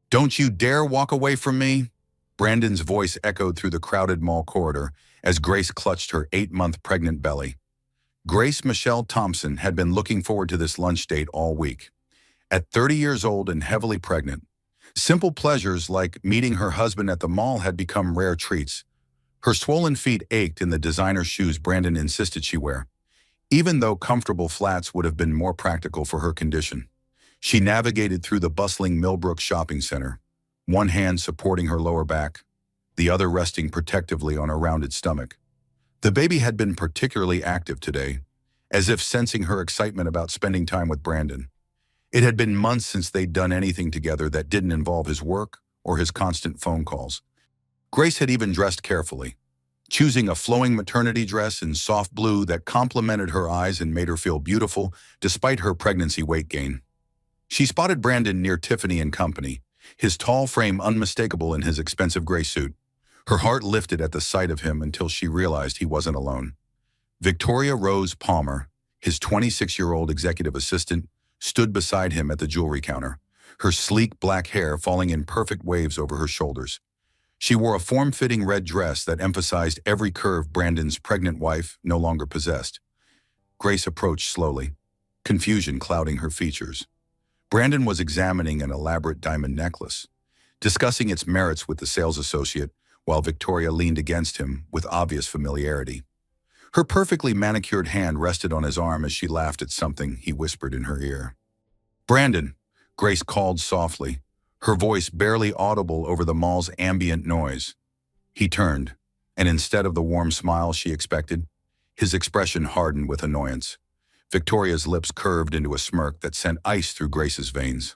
Don't you dare walk away from me! Brandon's voice echoed through the crowded mall corridor as Grace clutched her 8-month pregnant belly. Grace Michelle Thompson had been looking forward to this lunch date all week. At 30 years old and heavily pregnant, simple pleasures like meeting her husband at the mall had become rare treats. Her swollen feet ached in the designer shoes Brandon insisted she wear, even though comfortable flats would have been more practical for her condition. She navigated through the bustling Millbrook shopping center, one hand supporting her lower back, the other resting protectively on her rounded stomach. The baby had been particularly active today, as if sensing her excitement about spending time with Brandon. It had been months since they'd done anything together that didn't involve his work or his constant phone calls. Grace had even dressed carefully, choosing a flowing maternity dress in soft blue that complemented her eyes and made her feel beautiful despite her pregnancy weight gain. She spotted Brandon near Tiffany & Company, his tall frame unmistakable in his expensive gray suit. Her heart lifted at the sight of him until she realized he wasn't alone. Victoria Rose Palmer, his 26-year-old executive assistant, stood beside him at the jewelry counter, her sleek black hair falling in perfect waves over her shoulders. She wore a form-fitting red dress that emphasized every curve Brandon's pregnant wife no longer possessed. Grace approached slowly, confusion clouding her features. Brandon was examining an elaborate diamond necklace, discussing its merits with the sales associate, while Victoria leaned against him with obvious familiarity. Her perfectly manicured hand rested on his arm as she laughed at something he whispered in her ear. "Brandon," Grace called softly, her voice barely audible over the mall's ambient noise. He turned, and instead of the warm smile she expected, his expression hardened with annoyance. Victoria's lips curved into a smirk that sent ice through Grace's veins.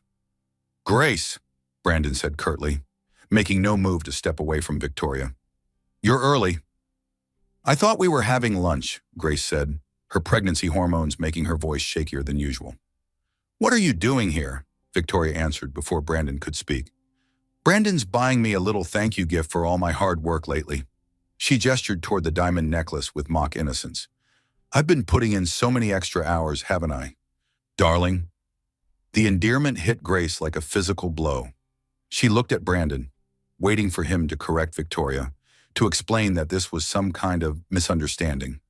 "Grace," Brandon said curtly, making no move to step away from Victoria. "You're early." "I thought we were having lunch," Grace said, her pregnancy hormones making her voice shakier than usual. "What are you doing here?" Victoria answered before Brandon could speak. "Brandon's buying me a little thank you gift for all my hard work lately." She gestured toward the diamond necklace with mock innocence. "I've been putting in so many extra hours, haven't I?" "Darling." The endearment hit Grace like a physical blow. She looked at Brandon, waiting for him to correct Victoria, to explain that this was some kind of misunderstanding.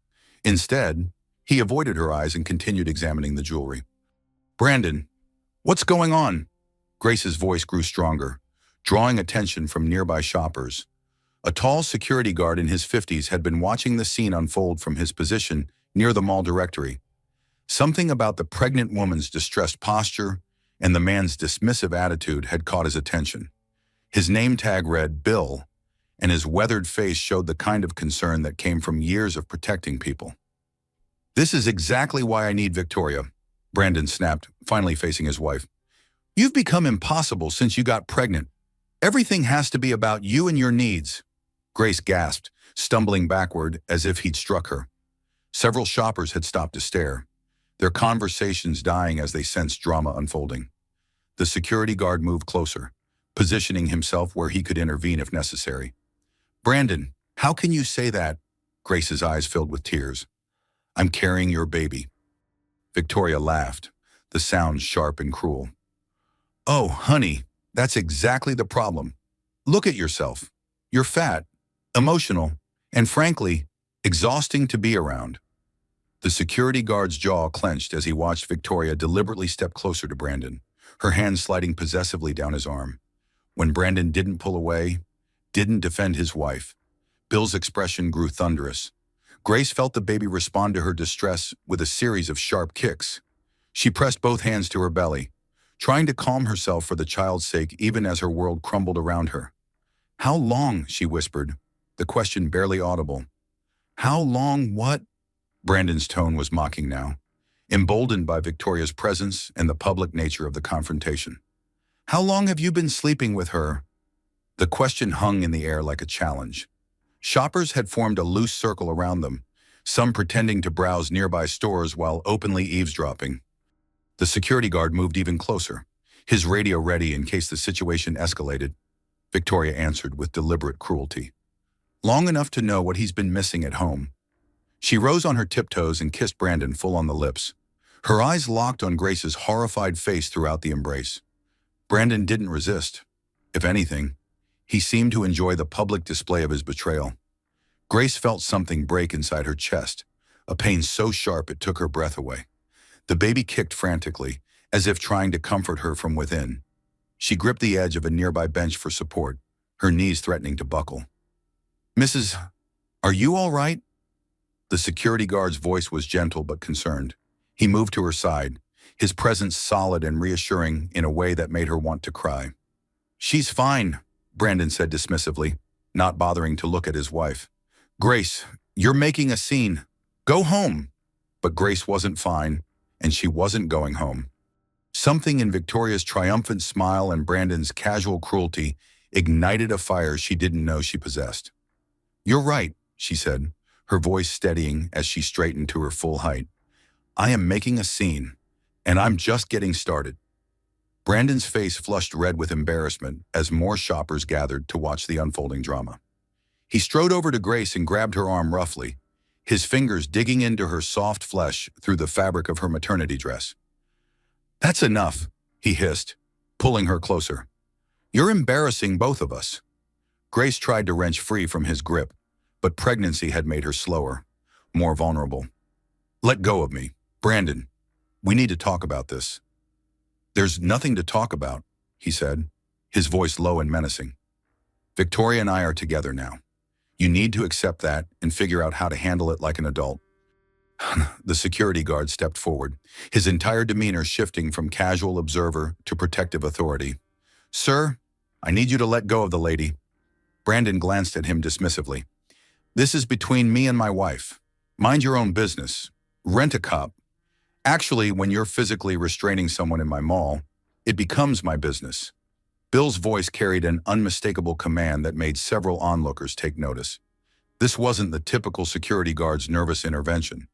Instead, he avoided her eyes and continued examining the jewelry. "Brandon, what's going on?" Grace's voice grew stronger, drawing attention from nearby shoppers. A tall security guard in his 50s had been watching the scene unfold from his position near the mall directory. Something about the pregnant woman's distressed posture and the man's dismissive attitude had caught his attention. His name tag read Bill, and his weathered face showed the kind of concern that came from years of protecting people. "This is exactly why I need Victoria," Brandon snapped, finally facing his wife. "You've become impossible since you got pregnant. Everything has to be about you and your needs." Grace gasped, stumbling backward as if he'd struck her. Several shoppers had stopped to stare, their conversations dying as they sensed drama unfolding. The security guard moved closer, positioning himself where he could intervene if necessary. "Brandon, how can you say that?" Grace's eyes filled with tears. "I'm carrying your baby." Victoria laughed, the sound sharp and cruel. "Oh, honey, that's exactly the problem. Look at yourself. You're fat, emotional, and frankly, exhausting to be around." The security guard's jaw clenched as he watched Victoria deliberately step closer to Brandon, her hand sliding possessively down his arm. When Brandon didn't pull away, didn't defend his wife, Bill's expression grew thunderous. Grace felt the baby respond to her distress with a series of sharp kicks. She pressed both hands to her belly, trying to calm herself for the child's sake even as her world crumbled around her. "How long?" she whispered, the question barely audible. "How long what?" Brandon's tone was mocking now, emboldened by Victoria's presence and the public nature of the confrontation. "How long have you been sleeping with her?" The question hung in the air like a challenge. Shoppers had formed a loose circle around them, some pretending to browse nearby stores while openly eavesdropping. The security guard moved even closer, his radio ready in case the situation escalated. Victoria answered with deliberate cruelty. "Long enough to know what he's been missing at home." She rose on her tiptoes and kissed Brandon full on the lips. Her eyes locked on Grace's horrified face throughout the embrace. Brandon didn't resist. If anything, he seemed to enjoy the public display of his betrayal. Grace felt something break inside her chest, a pain so sharp it took her breath away. The baby kicked frantically, as if trying to comfort her from within. She gripped the edge of a nearby bench for support, her knees threatening to buckle. "Mrs. Are you all right?" The security guard's voice was gentle but concerned. He moved to her side, his presence solid and reassuring in a way that made her want to cry. "She's fine," Brandon said dismissively, not bothering to look at his wife. "Grace, you're making a scene. Go home." But Grace wasn't fine, and she wasn't going home. Something in Victoria's triumphant smile and Brandon's casual cruelty ignited a fire she didn't know she possessed. "You're right," she said, her voice steadying as she straightened to her full height. "I am making a scene, and I'm just getting started." Brandon's face flushed red with embarrassment as more shoppers gathered to watch the unfolding drama. He strode over to Grace and grabbed her arm roughly, his fingers digging into her soft flesh through the fabric of her maternity dress. "That's enough," he hissed, pulling her closer. "You're embarrassing both of us." Grace tried to wrench free from his grip, but pregnancy had made her slower, more vulnerable. "Let go of me, Brandon. We need to talk about this." "There's nothing to talk about," he said, his voice low and menacing. "Victoria and I are together now. You need to accept that and figure out how to handle it like an adult." The security guard stepped forward, his entire demeanor shifting from casual observer to protective authority. "Sir, I need you to let go of the lady." Brandon glanced at him dismissively. "This is between me and my wife. Mind your own business. Rent a cop. Actually, when you're physically restraining someone in my mall, it becomes my business." Bill's voice carried an unmistakable command that made several onlookers take notice. This wasn't the typical security guard's nervous intervention.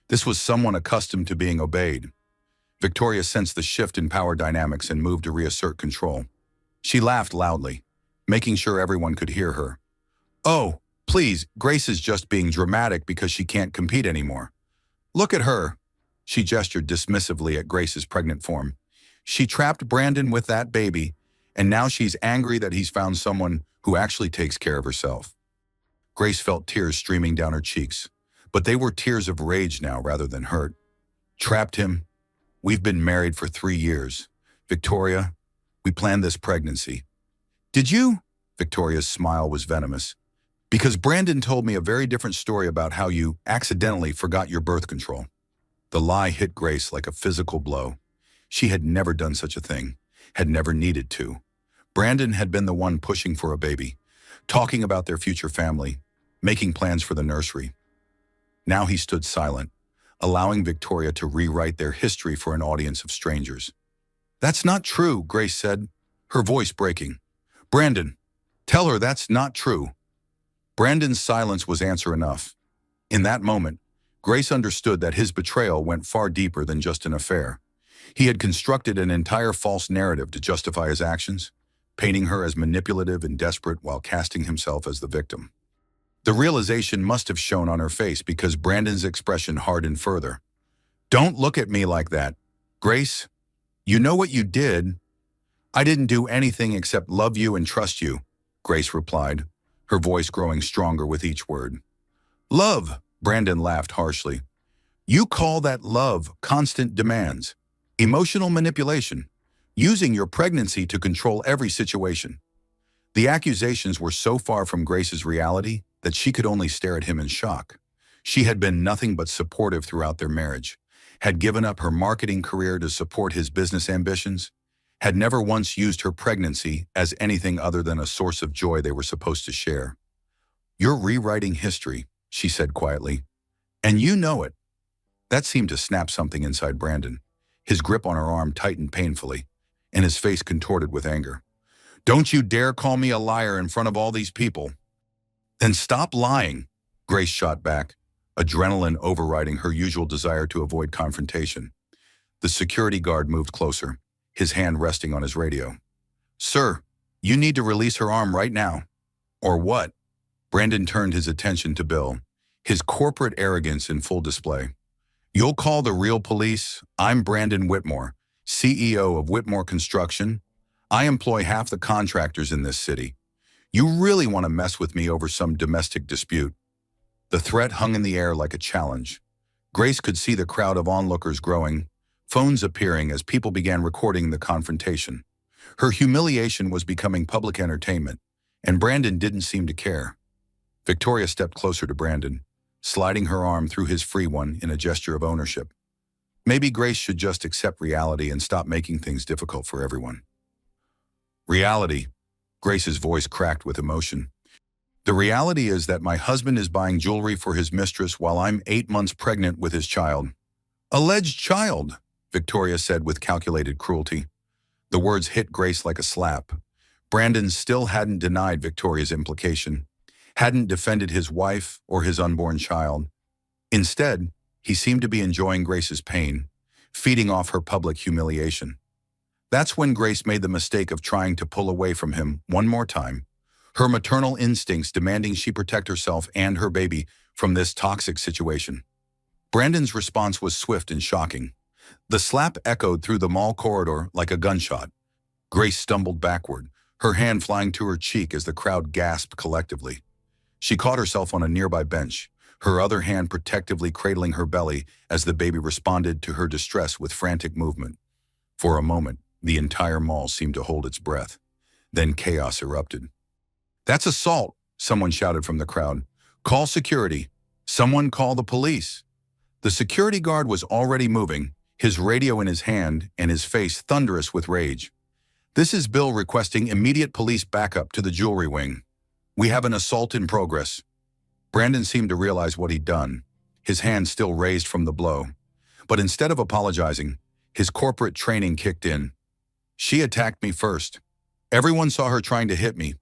This was someone accustomed to being obeyed. Victoria sensed the shift in power dynamics and moved to reassert control. She laughed loudly, making sure everyone could hear her. "Oh, please, Grace is just being dramatic because she can't compete anymore. Look at her." She gestured dismissively at Grace's pregnant form. "She trapped Brandon with that baby, and now she's angry that he's found someone who actually takes care of herself." Grace felt tears streaming down her cheeks, but they were tears of rage now rather than hurt. "Trapped him? We've been married for 3 years. Victoria, we planned this pregnancy." "Did you?" Victoria's smile was venomous. "Because Brandon told me a very different story about how you accidentally forgot your birth control." The lie hit Grace like a physical blow. She had never done such a thing, had never needed to. Brandon had been the one pushing for a baby, talking about their future family, making plans for the nursery. Now he stood silent, allowing Victoria to rewrite their history for an audience of strangers. "That's not true," Grace said, her voice breaking. "Brandon, tell her that's not true." Brandon's silence was answer enough. In that moment, Grace understood that his betrayal went far deeper than just an affair. He had constructed an entire false narrative to justify his actions, painting her as manipulative and desperate while casting himself as the victim. The realization must have shown on her face because Brandon's expression hardened further. "Don't look at me like that. Grace, you know what you did." "I didn't do anything except love you and trust you," Grace replied, her voice growing stronger with each word. "Love," Brandon laughed harshly. "You call that love constant demands, emotional manipulation, using your pregnancy to control every situation." The accusations were so far from Grace's reality that she could only stare at him in shock. She had been nothing but supportive throughout their marriage, had given up her marketing career to support his business ambitions, had never once used her pregnancy as anything other than a source of joy they were supposed to share. "You're rewriting history," she said quietly, "and you know it." That seemed to snap something inside Brandon. His grip on her arm tightened painfully, and his face contorted with anger. "Don't you dare call me a liar in front of all these people." "Then stop lying," Grace shot back, adrenaline overriding her usual desire to avoid confrontation. The security guard moved closer, his hand resting on his radio. "Sir, you need to release her arm right now." "Or what?" Brandon turned his attention to Bill, his corporate arrogance in full display. "You'll call the real police. I'm Brandon Whitmore, CEO of Whitmore Construction. I employ half the contractors in this city. You really want to mess with me over some domestic dispute?" The threat hung in the air like a challenge. Grace could see the crowd of onlookers growing, phones appearing as people began recording the confrontation. Her humiliation was becoming public entertainment, and Brandon didn't seem to care. Victoria stepped closer to Brandon, sliding her arm through his free one in a gesture of ownership. Maybe Grace should just accept reality and stop making things difficult for everyone. Reality. Grace's voice cracked with emotion. The reality is that my husband is buying jewelry for his mistress while I'm 8 months pregnant with his child. Alleged child, Victoria said with calculated cruelty. The words hit Grace like a slap. Brandon still hadn't denied Victoria's implication, hadn't defended his wife or his unborn child. Instead, he seemed to be enjoying Grace's pain, feeding off her public humiliation. That's when Grace made the mistake of trying to pull away from him one more time, her maternal instincts demanding she protect herself and her baby from this toxic situation. Brandon's response was swift and shocking. The slap echoed through the mall corridor like a gunshot. Grace stumbled backward, her hand flying to her cheek as the crowd gasped collectively. She caught herself on a nearby bench, her other hand protectively cradling her belly as the baby responded to her distress with frantic movement. For a moment, the entire mall seemed to hold its breath. Then chaos erupted. "That's assault," someone shouted from the crowd. "Call security. Someone call the police." The security guard was already moving, his radio in his hand and his face thunderous with rage. "This is Bill requesting immediate police backup to the jewelry wing. We have an assault in progress." Brandon seemed to realize what he'd done, his hand still raised from the blow. But instead of apologizing, his corporate training kicked in. "She attacked me first. Everyone saw her trying to hit me."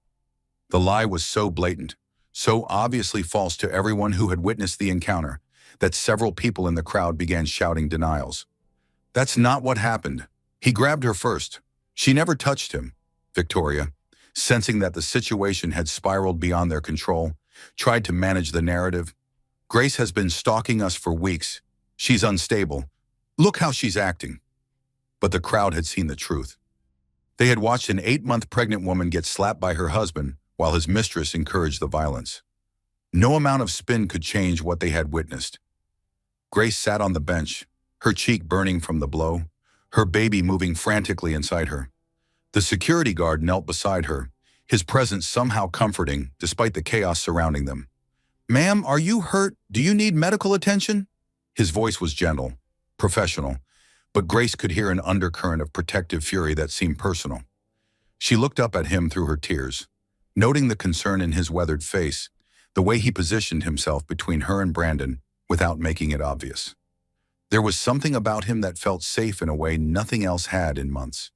The lie was so blatant, so obviously false to everyone who had witnessed the encounter, that several people in the crowd began shouting denials. "That's not what happened. He grabbed her first. She never touched him." Victoria, sensing that the situation had spiraled beyond their control, tried to manage the narrative. "Grace has been stalking us for weeks. She's unstable. Look how she's acting." But the crowd had seen the truth. They had watched an 8-month pregnant woman get slapped by her husband while his mistress encouraged the violence. No amount of spin could change what they had witnessed. Grace sat on the bench, her cheek burning from the blow, her baby moving frantically inside her. The security guard knelt beside her, his presence somehow comforting despite the chaos surrounding them. "Ma'am, are you hurt? Do you need medical attention?" His voice was gentle, professional, but Grace could hear an undercurrent of protective fury that seemed personal. She looked up at him through her tears, noting the concern in his weathered face, the way he positioned himself between her and Brandon without making it obvious. There was something about him that felt safe in a way nothing else had in months.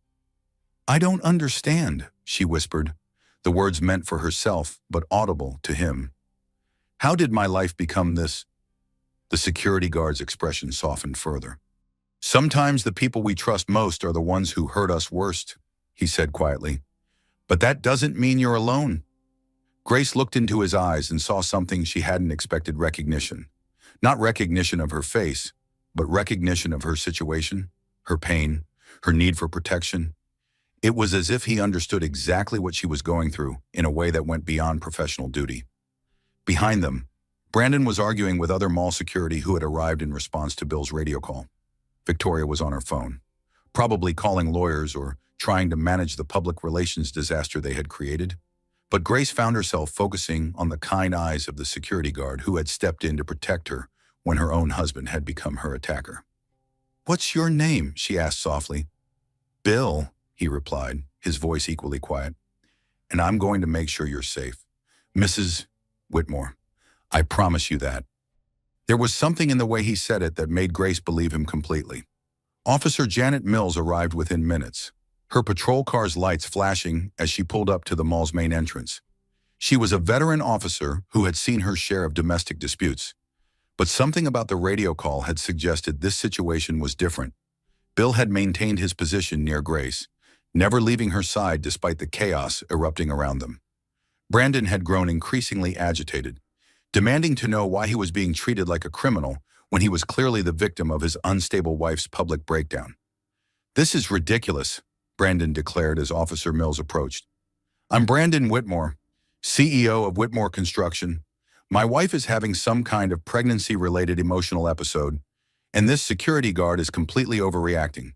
"I don't understand," she whispered, the words meant for herself but audible to him. "How did my life become this?" The security guard's expression softened further. "Sometimes the people we trust most are the ones who hurt us worst," he said quietly. "But that doesn't mean you're alone." Grace looked into his eyes and saw something she hadn't expected: recognition. Not recognition of her face, but recognition of her situation, her pain, her need for protection. It was as if he understood exactly what she was going through in a way that went beyond professional duty. Behind them, Brandon was arguing with other mall security who had arrived in response to Bill's radio call. Victoria was on her phone, probably calling lawyers or trying to manage the public relations disaster they had created. But Grace found herself focusing on the kind eyes of the security guard who had stepped in to protect her when her own husband had become her attacker. "What's your name?" she asked softly. "Bill," he replied, his voice equally quiet. "And I'm going to make sure you're safe. Mrs. Whitmore, I promise you that." There was something in the way he said it that made Grace believe him completely. Officer Janet Mills arrived within minutes, her patrol car's lights flashing as she pulled up to the mall's main entrance. She was a veteran officer who had seen her share of domestic disputes. But something about the radio call had suggested this situation was different. Bill had maintained his position near Grace, never leaving her side despite the chaos erupting around them. Brandon had grown increasingly agitated, demanding to know why he was being treated like a criminal when he was clearly the victim of his unstable wife's public breakdown. "This is ridiculous," Brandon declared as Officer Mills approached. I'm Brandon Whitmore, CEO of Whitmore Construction. My wife is having some kind of pregnancy-related emotional episode, and this security guard is completely overreacting.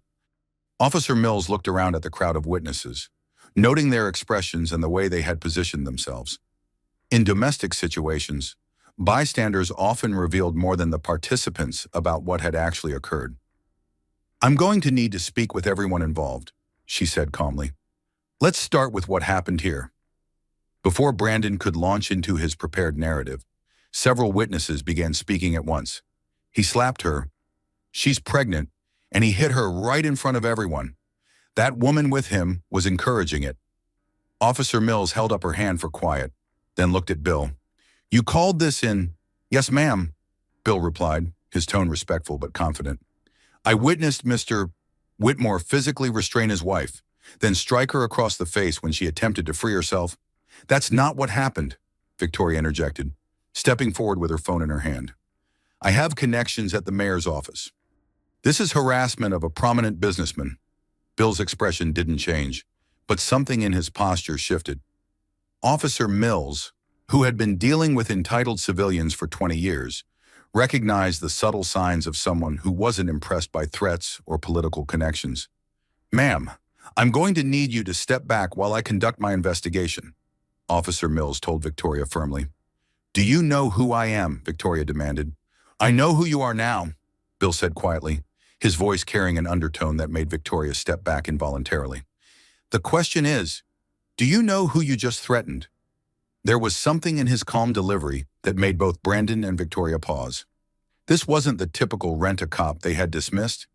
Officer Mills looked around at the crowd of witnesses, noting their expressions and the way they had positioned themselves. In domestic situations, bystanders often revealed more than the participants about what had actually occurred. I'm going to need to speak with everyone involved, she said calmly. Let's start with what happened here. Before Brandon could launch into his prepared narrative, several witnesses began speaking at once. He slapped her. She's pregnant, and he hit her right in front of everyone. That woman with him was encouraging it. Officer Mills held up her hand for quiet, then looked at Bill. You called this in? Yes, ma'am, Bill replied, his tone respectful but confident. I witnessed Mr. Whitmore physically restrain his wife, then strike her across the face when she attempted to free herself. That's not what happened, Victoria interjected, stepping forward with her phone in her hand. I have connections at the mayor's office. This is harassment of a prominent businessman. Bill's expression didn't change, but something in his posture shifted. Officer Mills, who had been dealing with entitled civilians for 20 years, recognized the subtle signs of someone who wasn't impressed by threats or political connections. Ma'am, I'm going to need you to step back while I conduct my investigation, Officer Mills told Victoria firmly. Do you know who I am? Victoria demanded. I know who you are now, Bill said quietly, his voice carrying an undertone that made Victoria step back involuntarily. The question is, do you know who you just threatened? There was something in his calm delivery that made both Brandon and Victoria pause. This wasn't the typical rent-a-cop they had dismissed.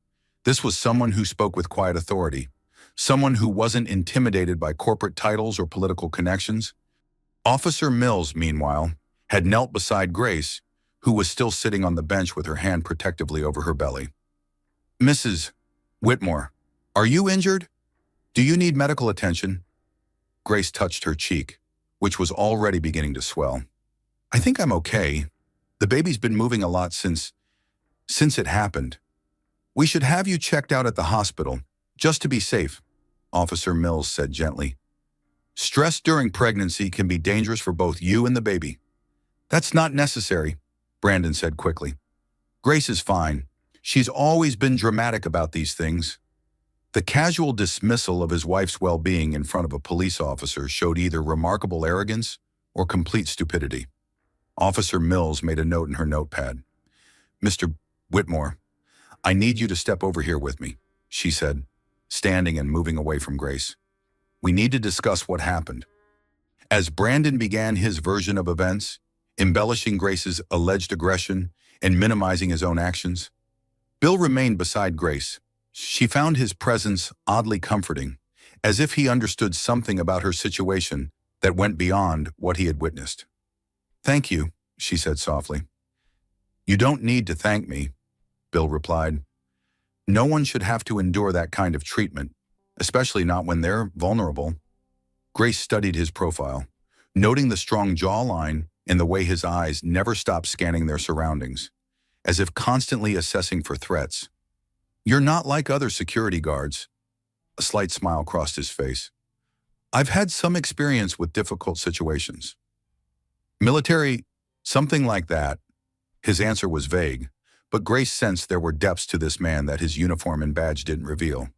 This was someone who spoke with quiet authority, someone who wasn't intimidated by corporate titles or political connections. Officer Mills, meanwhile, had knelt beside Grace, who was still sitting on the bench with her hand protectively over her belly. Mrs. Whitmore, are you injured? Do you need medical attention? Grace touched her cheek, which was already beginning to swell. I think I'm okay. The baby's been moving a lot since it happened. We should have you checked out at the hospital, just to be safe, Officer Mills said gently. Stress during pregnancy can be dangerous for both you and the baby. That's not necessary, Brandon said quickly. Grace is fine. She's always been dramatic about these things. The casual dismissal of his wife's well-being in front of a police officer showed either remarkable arrogance or complete stupidity. Officer Mills made a note in her notepad. Mr. Whitmore, I need you to step over here with me, she said, standing and moving away from Grace. We need to discuss what happened. As Brandon began his version of events, embellishing Grace's alleged aggression and minimizing his own actions, Bill remained beside Grace. She found his presence oddly comforting, as if he understood something about her situation that went beyond what he had witnessed. Thank you, she said softly. You don't need to thank me, Bill replied. No one should have to endure that kind of treatment, especially not when they're vulnerable. Grace studied his profile, noting the strong jawline and the way his eyes never stopped scanning their surroundings, as if constantly assessing for threats. You're not like other security guards. A slight smile crossed his face. I've had some experience with difficult situations. Military, something like that. His answer was vague, but Grace sensed there were depths to this man that his uniform and badge didn't reveal.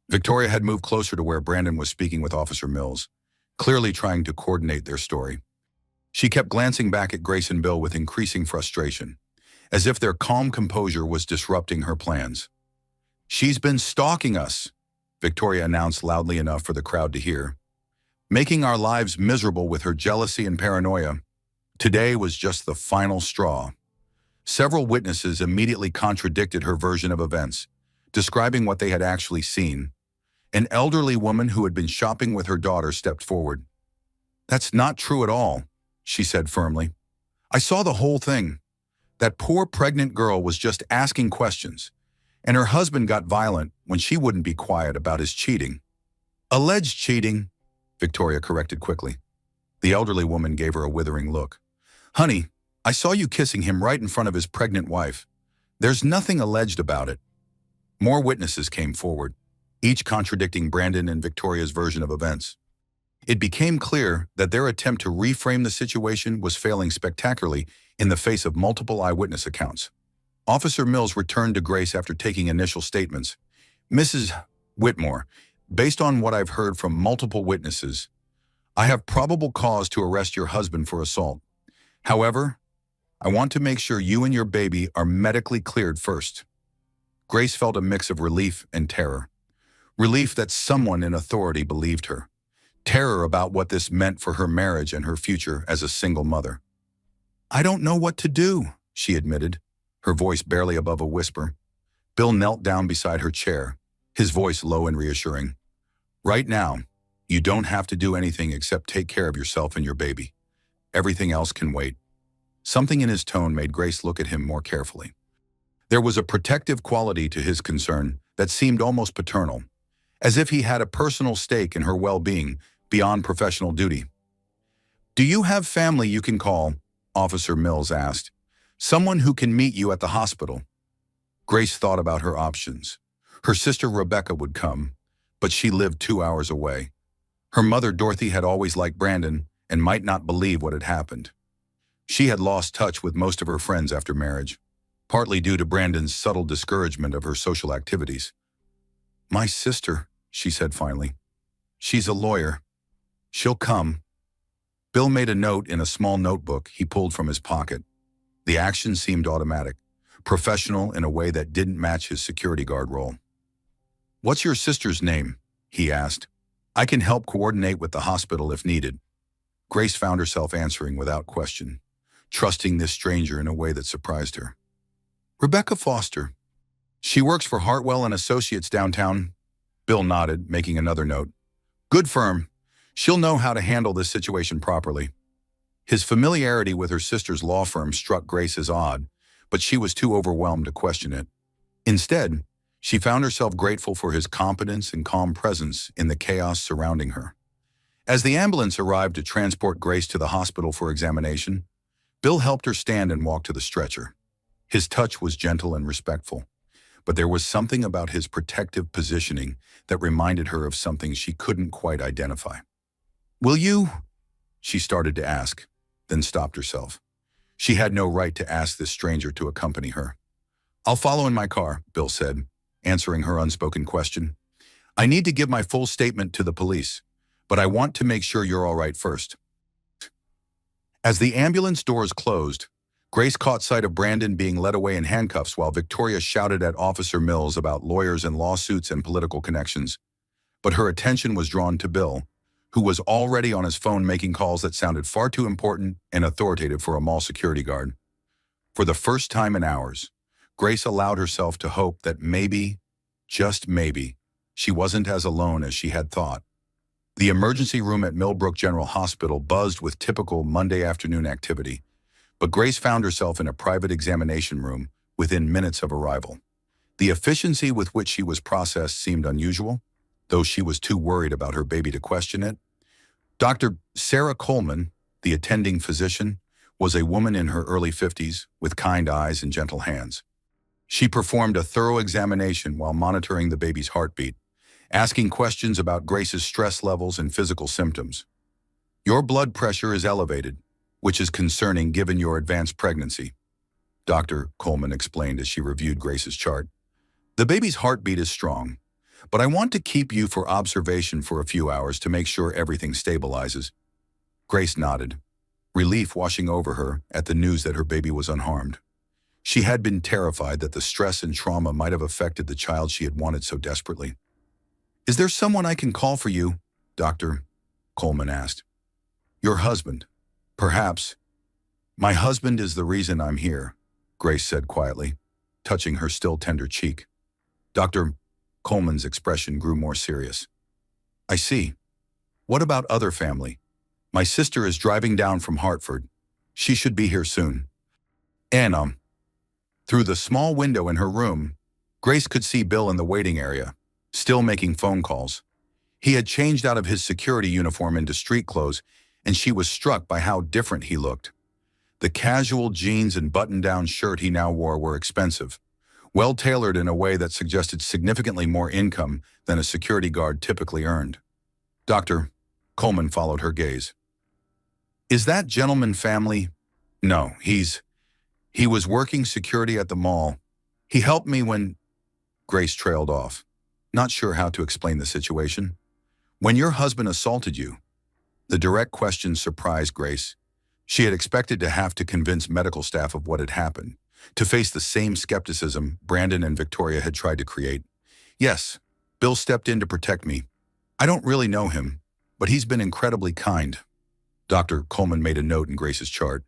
Victoria had moved closer to where Brandon was speaking with Officer Mills, clearly trying to coordinate their story. She kept glancing back at Grace and Bill with increasing frustration, as if their calm composure was disrupting her plans. She's been stalking us, Victoria announced loudly enough for the crowd to hear, making our lives miserable with her jealousy and paranoia. Today was just the final straw. Several witnesses immediately contradicted her version of events, describing what they had actually seen. An elderly woman who had been shopping with her daughter stepped forward. That's not true at all, she said firmly. I saw the whole thing. That poor pregnant girl was just asking questions, and her husband got violent when she wouldn't be quiet about his cheating. Alleged cheating, Victoria corrected quickly. The elderly woman gave her a withering look. Honey, I saw you kissing him right in front of his pregnant wife. There's nothing alleged about it. More witnesses came forward. each contradicting Brandon and Victoria's version of events. It became clear that their attempt to reframe the situation was failing spectacularly in the face of multiple eyewitness accounts. Officer Mills returned to Grace after taking initial statements. "Mrs. Whitmore, based on what I've heard from multiple witnesses, I have probable cause to arrest your husband for assault. However, I want to make sure you and your baby are medically cleared first." Grace felt a mix of relief and terror. Relief that someone in authority believed her. Terror about what this meant for her marriage and her future as a single mother. "I don't know what to do," she admitted, her voice barely above a whisper. Bill knelt down beside her chair, his voice low and reassuring. "Right now, you don't have to do anything except take care of yourself and your baby. Everything else can wait." Something in his tone made Grace look at him more carefully. There was a protective quality to his concern that seemed almost paternal, as if he had a personal stake in her well-being beyond professional duty. "Do you have family you can call?" Officer Mills asked. "Someone who can meet you at the hospital?" Grace thought about her options. Her sister Rebecca would come, but she lived 2 hours away. Her mother Dorothy had always liked Brandon and might not believe what had happened. She had lost touch with most of her friends after marriage, partly due to Brandon's subtle discouragement of her social activities. "My sister," she said finally. "She's a lawyer. She'll come." Bill made a note in a small notebook he pulled from his pocket. The action seemed automatic, professional in a way that didn't match his security guard role. "What's your sister's name?" he asked. "I can help coordinate with the hospital if needed." Grace found herself answering without question, trusting this stranger in a way that surprised her. "Rebecca Foster. She works for Hartwell and Associates downtown." Bill nodded, making another note. "Good firm. She'll know how to handle this situation properly." His familiarity with her sister's law firm struck Grace as odd, but she was too overwhelmed to question it. Instead, she found herself grateful for his competence and calm presence in the chaos surrounding her. As the ambulance arrived to transport Grace to the hospital for examination, Bill helped her stand and walk to the stretcher. His touch was gentle and respectful, but there was something about his protective positioning that reminded her of something she couldn't quite identify. "Will you?" she started to ask, then stopped herself. She had no right to ask this stranger to accompany her. "I'll follow in my car," Bill said, answering her unspoken question. "I need to give my full statement to the police, but I want to make sure you're all right first." As the ambulance doors closed, Grace caught sight of Brandon being led away in handcuffs while Victoria shouted at Officer Mills about lawyers and lawsuits and political connections. But her attention was drawn to Bill, who was already on his phone making calls that sounded far too important and authoritative for a mall security guard. For the first time in hours, Grace allowed herself to hope that maybe, just maybe, she wasn't as alone as she had thought. The emergency room at Millbrook General Hospital buzzed with typical Monday afternoon activity, but Grace found herself in a private examination room within minutes of arrival. The efficiency with which she was processed seemed unusual, though she was too worried about her baby to question it. Dr. Sarah Coleman, the attending physician, was a woman in her early 50s with kind eyes and gentle hands. She performed a thorough examination while monitoring the baby's heartbeat, asking questions about Grace's stress levels and physical symptoms. "Your blood pressure is elevated, which is concerning given your advanced pregnancy," Dr. Coleman explained as she reviewed Grace's chart. "The baby's heartbeat is strong, but I want to keep you for observation for a few hours to make sure everything stabilizes." Grace nodded, relief washing over her at the news that her baby was unharmed. She had been terrified that the stress and trauma might have affected the child she had wanted so desperately. "Is there someone I can call for you?" Dr. Coleman asked. "Your husband, perhaps." "My husband is the reason I'm here," Grace said quietly, touching her still tender cheek. Dr. Coleman's expression grew more serious. "I see. What about other family? My sister is driving down from Hartford. She should be here soon." And, Through the small window in her room, Grace could see Bill in the waiting area, still making phone calls. He had changed out of his security uniform into street clothes, and she was struck by how different he looked. The casual jeans and button-down shirt he now wore were expensive, well-tailored in a way that suggested significantly more income than a security guard typically earned. Dr. Coleman followed her gaze. Is that gentleman family? No, he was working security at the mall. He helped me when... Grace trailed off, not sure how to explain the situation. When your husband assaulted you, the direct question surprised Grace. She had expected to have to convince medical staff of what had happened, to face the same skepticism Brandon and Victoria had tried to create. Yes, Bill stepped in to protect me. I don't really know him, but he's been incredibly kind. Dr. Coleman made a note in Grace's chart.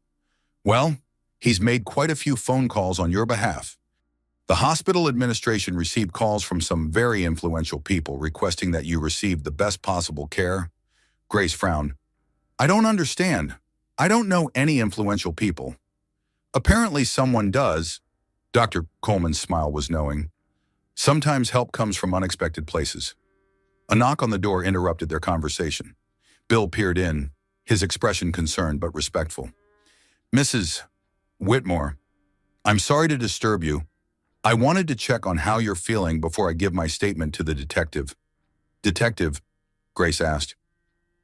Well, he's made quite a few phone calls on your behalf. The hospital administration received calls from some very influential people requesting that you receive the best possible care. Grace frowned. I don't understand. I don't know any influential people. Apparently someone does. Dr. Coleman's smile was knowing. Sometimes help comes from unexpected places. A knock on the door interrupted their conversation. Bill peered in, his expression concerned but respectful. Mrs. Whitmore, I'm sorry to disturb you. I wanted to check on how you're feeling before I give my statement to the detective. Detective? Grace asked.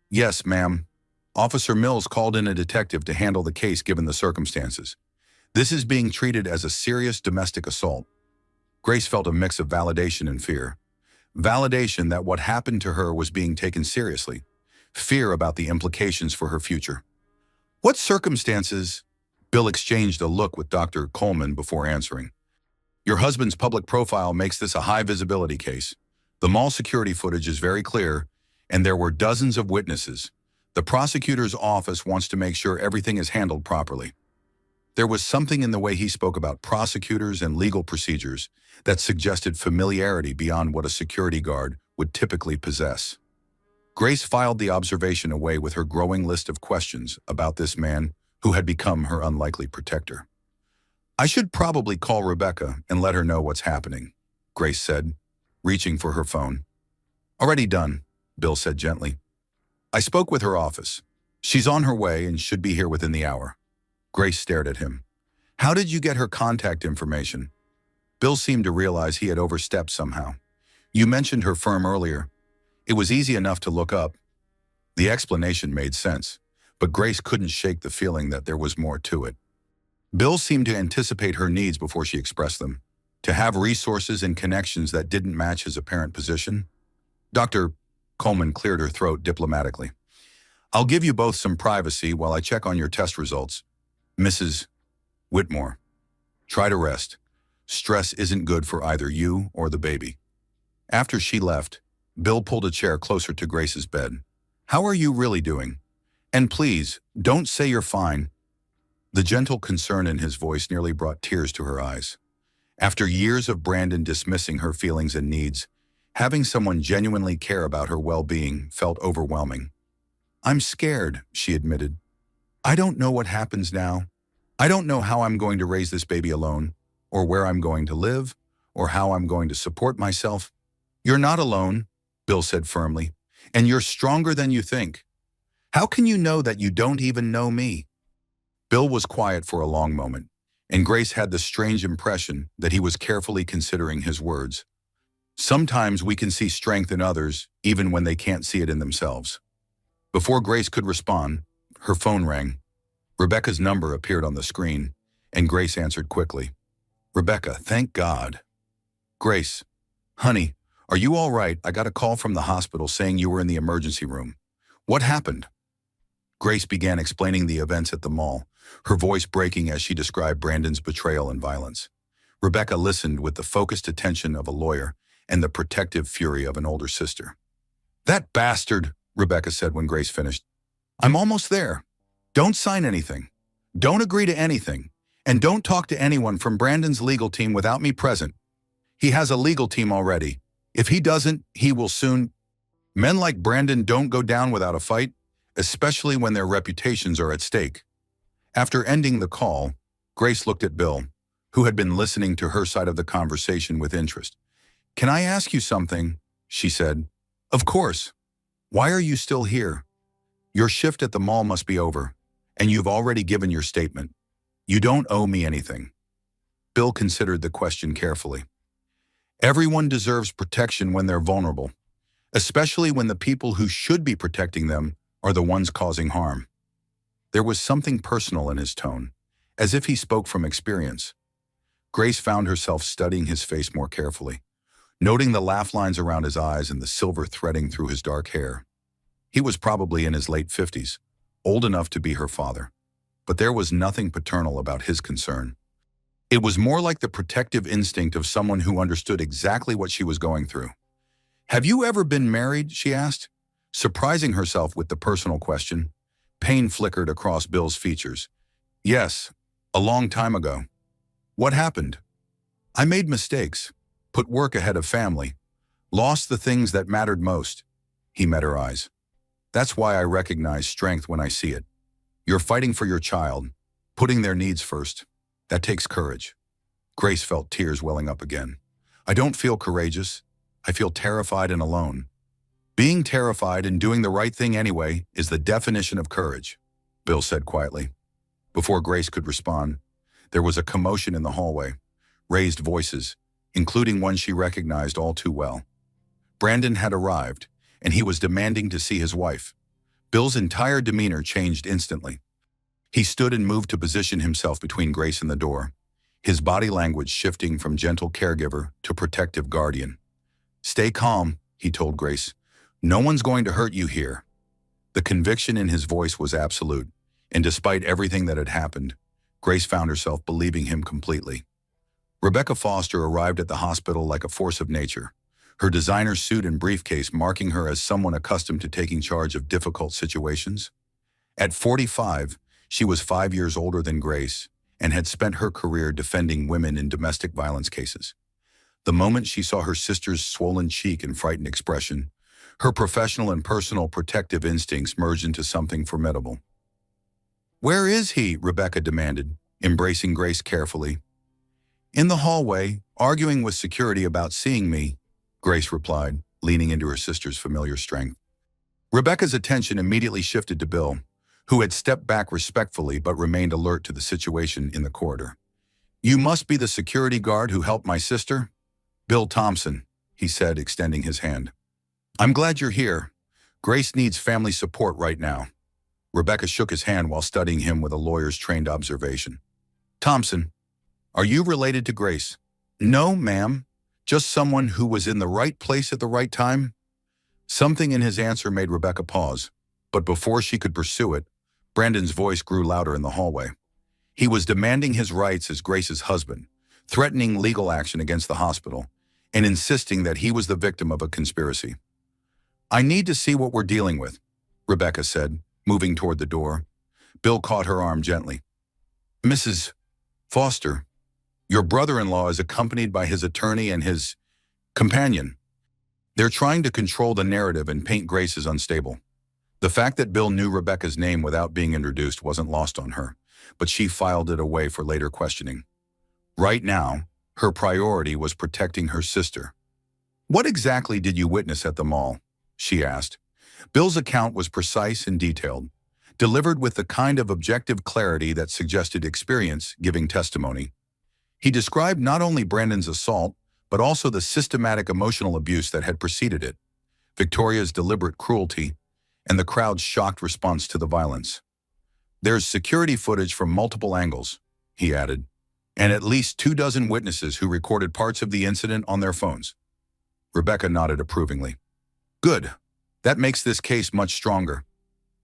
Yes, ma'am. Officer Mills called in a detective to handle the case given the circumstances. This is being treated as a serious domestic assault. Grace felt a mix of validation and fear. Validation that what happened to her was being taken seriously. Fear about the implications for her future. What circumstances? Bill exchanged a look with Dr. Coleman before answering. Your husband's public profile makes this a high-visibility case. The mall security footage is very clear, and there were dozens of witnesses. The prosecutor's office wants to make sure everything is handled properly. There was something in the way he spoke about prosecutors and legal procedures that suggested familiarity beyond what a security guard would typically possess. Grace filed the observation away with her growing list of questions about this man who had become her unlikely protector. I should probably call Rebecca and let her know what's happening, Grace said, reaching for her phone. Already done, Bill said gently. I spoke with her office. She's on her way and should be here within the hour. Grace stared at him. How did you get her contact information? Bill seemed to realize he had overstepped somehow. You mentioned her firm earlier. It was easy enough to look up. The explanation made sense, but Grace couldn't shake the feeling that there was more to it. Bill seemed to anticipate her needs before she expressed them, to have resources and connections that didn't match his apparent position. Dr. Coleman cleared her throat diplomatically. I'll give you both some privacy while I check on your test results. Mrs. Whitmore, try to rest. Stress isn't good for either you or the baby. After she left, Bill pulled a chair closer to Grace's bed. How are you really doing? And please, don't say you're fine. The gentle concern in his voice nearly brought tears to her eyes. After years of Brandon dismissing her feelings and needs, having someone genuinely care about her well-being felt overwhelming. I'm scared, she admitted. I don't know what happens now. I don't know how I'm going to raise this baby alone, or where I'm going to live, or how I'm going to support myself. You're not alone, Bill said firmly, and you're stronger than you think. How can you know that you don't even know me? Bill was quiet for a long moment, and Grace had the strange impression that he was carefully considering his words. Sometimes we can see strength in others, even when they can't see it in themselves. Before Grace could respond, her phone rang. Rebecca's number appeared on the screen, and Grace answered quickly. Rebecca, thank God. Grace, honey, are you all right? I got a call from the hospital saying you were in the emergency room. What happened? Grace began explaining the events at the mall, her voice breaking as she described Brandon's betrayal and violence. Rebecca listened with the focused attention of a lawyer and the protective fury of an older sister. That bastard, Rebecca said when Grace finished. I'm almost there. Don't sign anything. Don't agree to anything. And don't talk to anyone from Brandon's legal team without me present. He has a legal team already. If he doesn't, he will soon. Men like Brandon don't go down without a fight, especially when their reputations are at stake. After ending the call, Grace looked at Bill, who had been listening to her side of the conversation with interest. Can I ask you something? She said. Of course. Why are you still here? Your shift at the mall must be over, and you've already given your statement. You don't owe me anything. Bill considered the question carefully. Everyone deserves protection when they're vulnerable, especially when the people who should be protecting them are the ones causing harm. There was something personal in his tone, as if he spoke from experience. Grace found herself studying his face more carefully, noting the laugh lines around his eyes and the silver threading through his dark hair. He was probably in his late 50s, old enough to be her father, but there was nothing paternal about his concern. It was more like the protective instinct of someone who understood exactly what she was going through. "Have you ever been married?" she asked, surprising herself with the personal question. Pain flickered across Bill's features. "Yes, a long time ago." "What happened?" "I made mistakes, put work ahead of family, lost the things that mattered most." He met her eyes. "That's why I recognize strength when I see it. You're fighting for your child, putting their needs first. That takes courage." Grace felt tears welling up again. "I don't feel courageous. I feel terrified and alone." "Being terrified and doing the right thing anyway is the definition of courage," Bill said quietly. Before Grace could respond, there was a commotion in the hallway, raised voices, including one she recognized all too well. Brandon had arrived, and he was demanding to see his wife. Bill's entire demeanor changed instantly. He stood and moved to position himself between Grace and the door, his body language shifting from gentle caregiver to protective guardian. "Stay calm," he told Grace. "No one's going to hurt you here." The conviction in his voice was absolute, and despite everything that had happened, Grace found herself believing him completely. Rebecca Foster arrived at the hospital like a force of nature, her designer suit and briefcase marking her as someone accustomed to taking charge of difficult situations. At 45, she was 5 years older than Grace and had spent her career defending women in domestic violence cases. The moment she saw her sister's swollen cheek and frightened expression, her professional and personal protective instincts merged into something formidable. "Where is he?" Rebecca demanded, embracing Grace carefully. "In the hallway, arguing with security about seeing me," Grace replied, leaning into her sister's familiar strength. Rebecca's attention immediately shifted to Bill, who had stepped back respectfully but remained alert to the situation in the corridor. "You must be the security guard who helped my sister?" "Bill Thompson," he said, extending his hand. "I'm glad you're here. Grace needs family support right now." Rebecca shook his hand while studying him with a lawyer's trained observation. "Thompson, are you related to Grace?" "No, ma'am. Just someone who was in the right place at the right time." Something in his answer made Rebecca pause, but before she could pursue it, Brandon's voice grew louder in the hallway. He was demanding his rights as Grace's husband, threatening legal action against the hospital, and insisting that he was the victim of a conspiracy. "I need to see what we're dealing with," Rebecca said, moving toward the door. Bill caught her arm gently. "Mrs. Foster, your brother-in-law is accompanied by his attorney and his companion. They're trying to control the narrative and paint Grace as unstable." The fact that Bill knew Rebecca's name without being introduced wasn't lost on her, but she filed it away for later questioning. Right now, her priority was protecting her sister. "What exactly did you witness at the mall?" she asked. Bill's account was precise and detailed, delivered with the kind of objective clarity that suggested experience giving testimony. He described not only Brandon's assault, but also the systematic emotional abuse that had preceded it, Victoria's deliberate cruelty, and the crowd's shocked response to the violence. "There's security footage from multiple angles," he added, "and at least 24 witnesses who recorded parts of the incident on their phones." Rebecca nodded approvingly. "Good. That makes this case much stronger."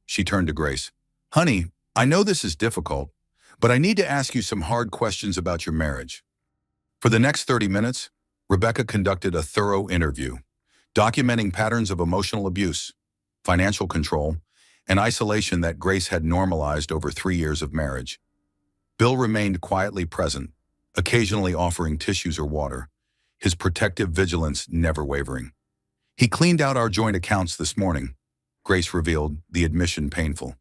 She turned to Grace. "Honey, I know this is difficult, but I need to ask you some hard questions about your marriage." For the next 30 minutes, Rebecca conducted a thorough interview, documenting patterns of emotional abuse, financial control, and isolation that Grace had normalized over 3 years of marriage. Bill remained quietly present, occasionally offering tissues or water, his protective vigilance never wavering. "He cleaned out our joint accounts this morning," Grace revealed, the admission painful.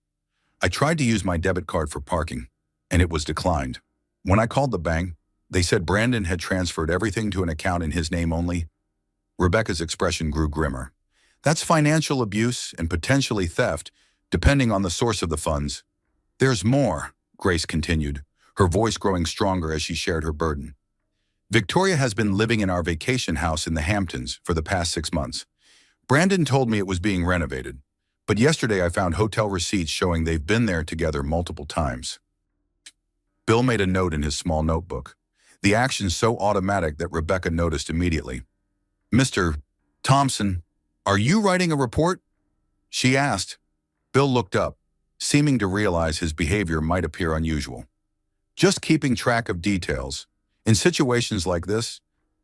"I tried to use my debit card for parking, and it was declined. When I called the bank, they said Brandon had transferred everything to an account in his name only." Rebecca's expression grew grimmer. "That's financial abuse and potentially theft, depending on the source of the funds." "There's more," Grace continued, her voice growing stronger as she shared her burden. Victoria has been living in our vacation house in the Hamptons for the past 6 months. Brandon told me it was being renovated, but yesterday I found hotel receipts showing they've been there together multiple times. Bill made a note in his small notebook, the action so automatic that Rebecca noticed immediately. "Mr. Thompson, are you writing a report?" she asked. Bill looked up, seeming to realize his behavior might appear unusual. "Just keeping track of details. In situations like this,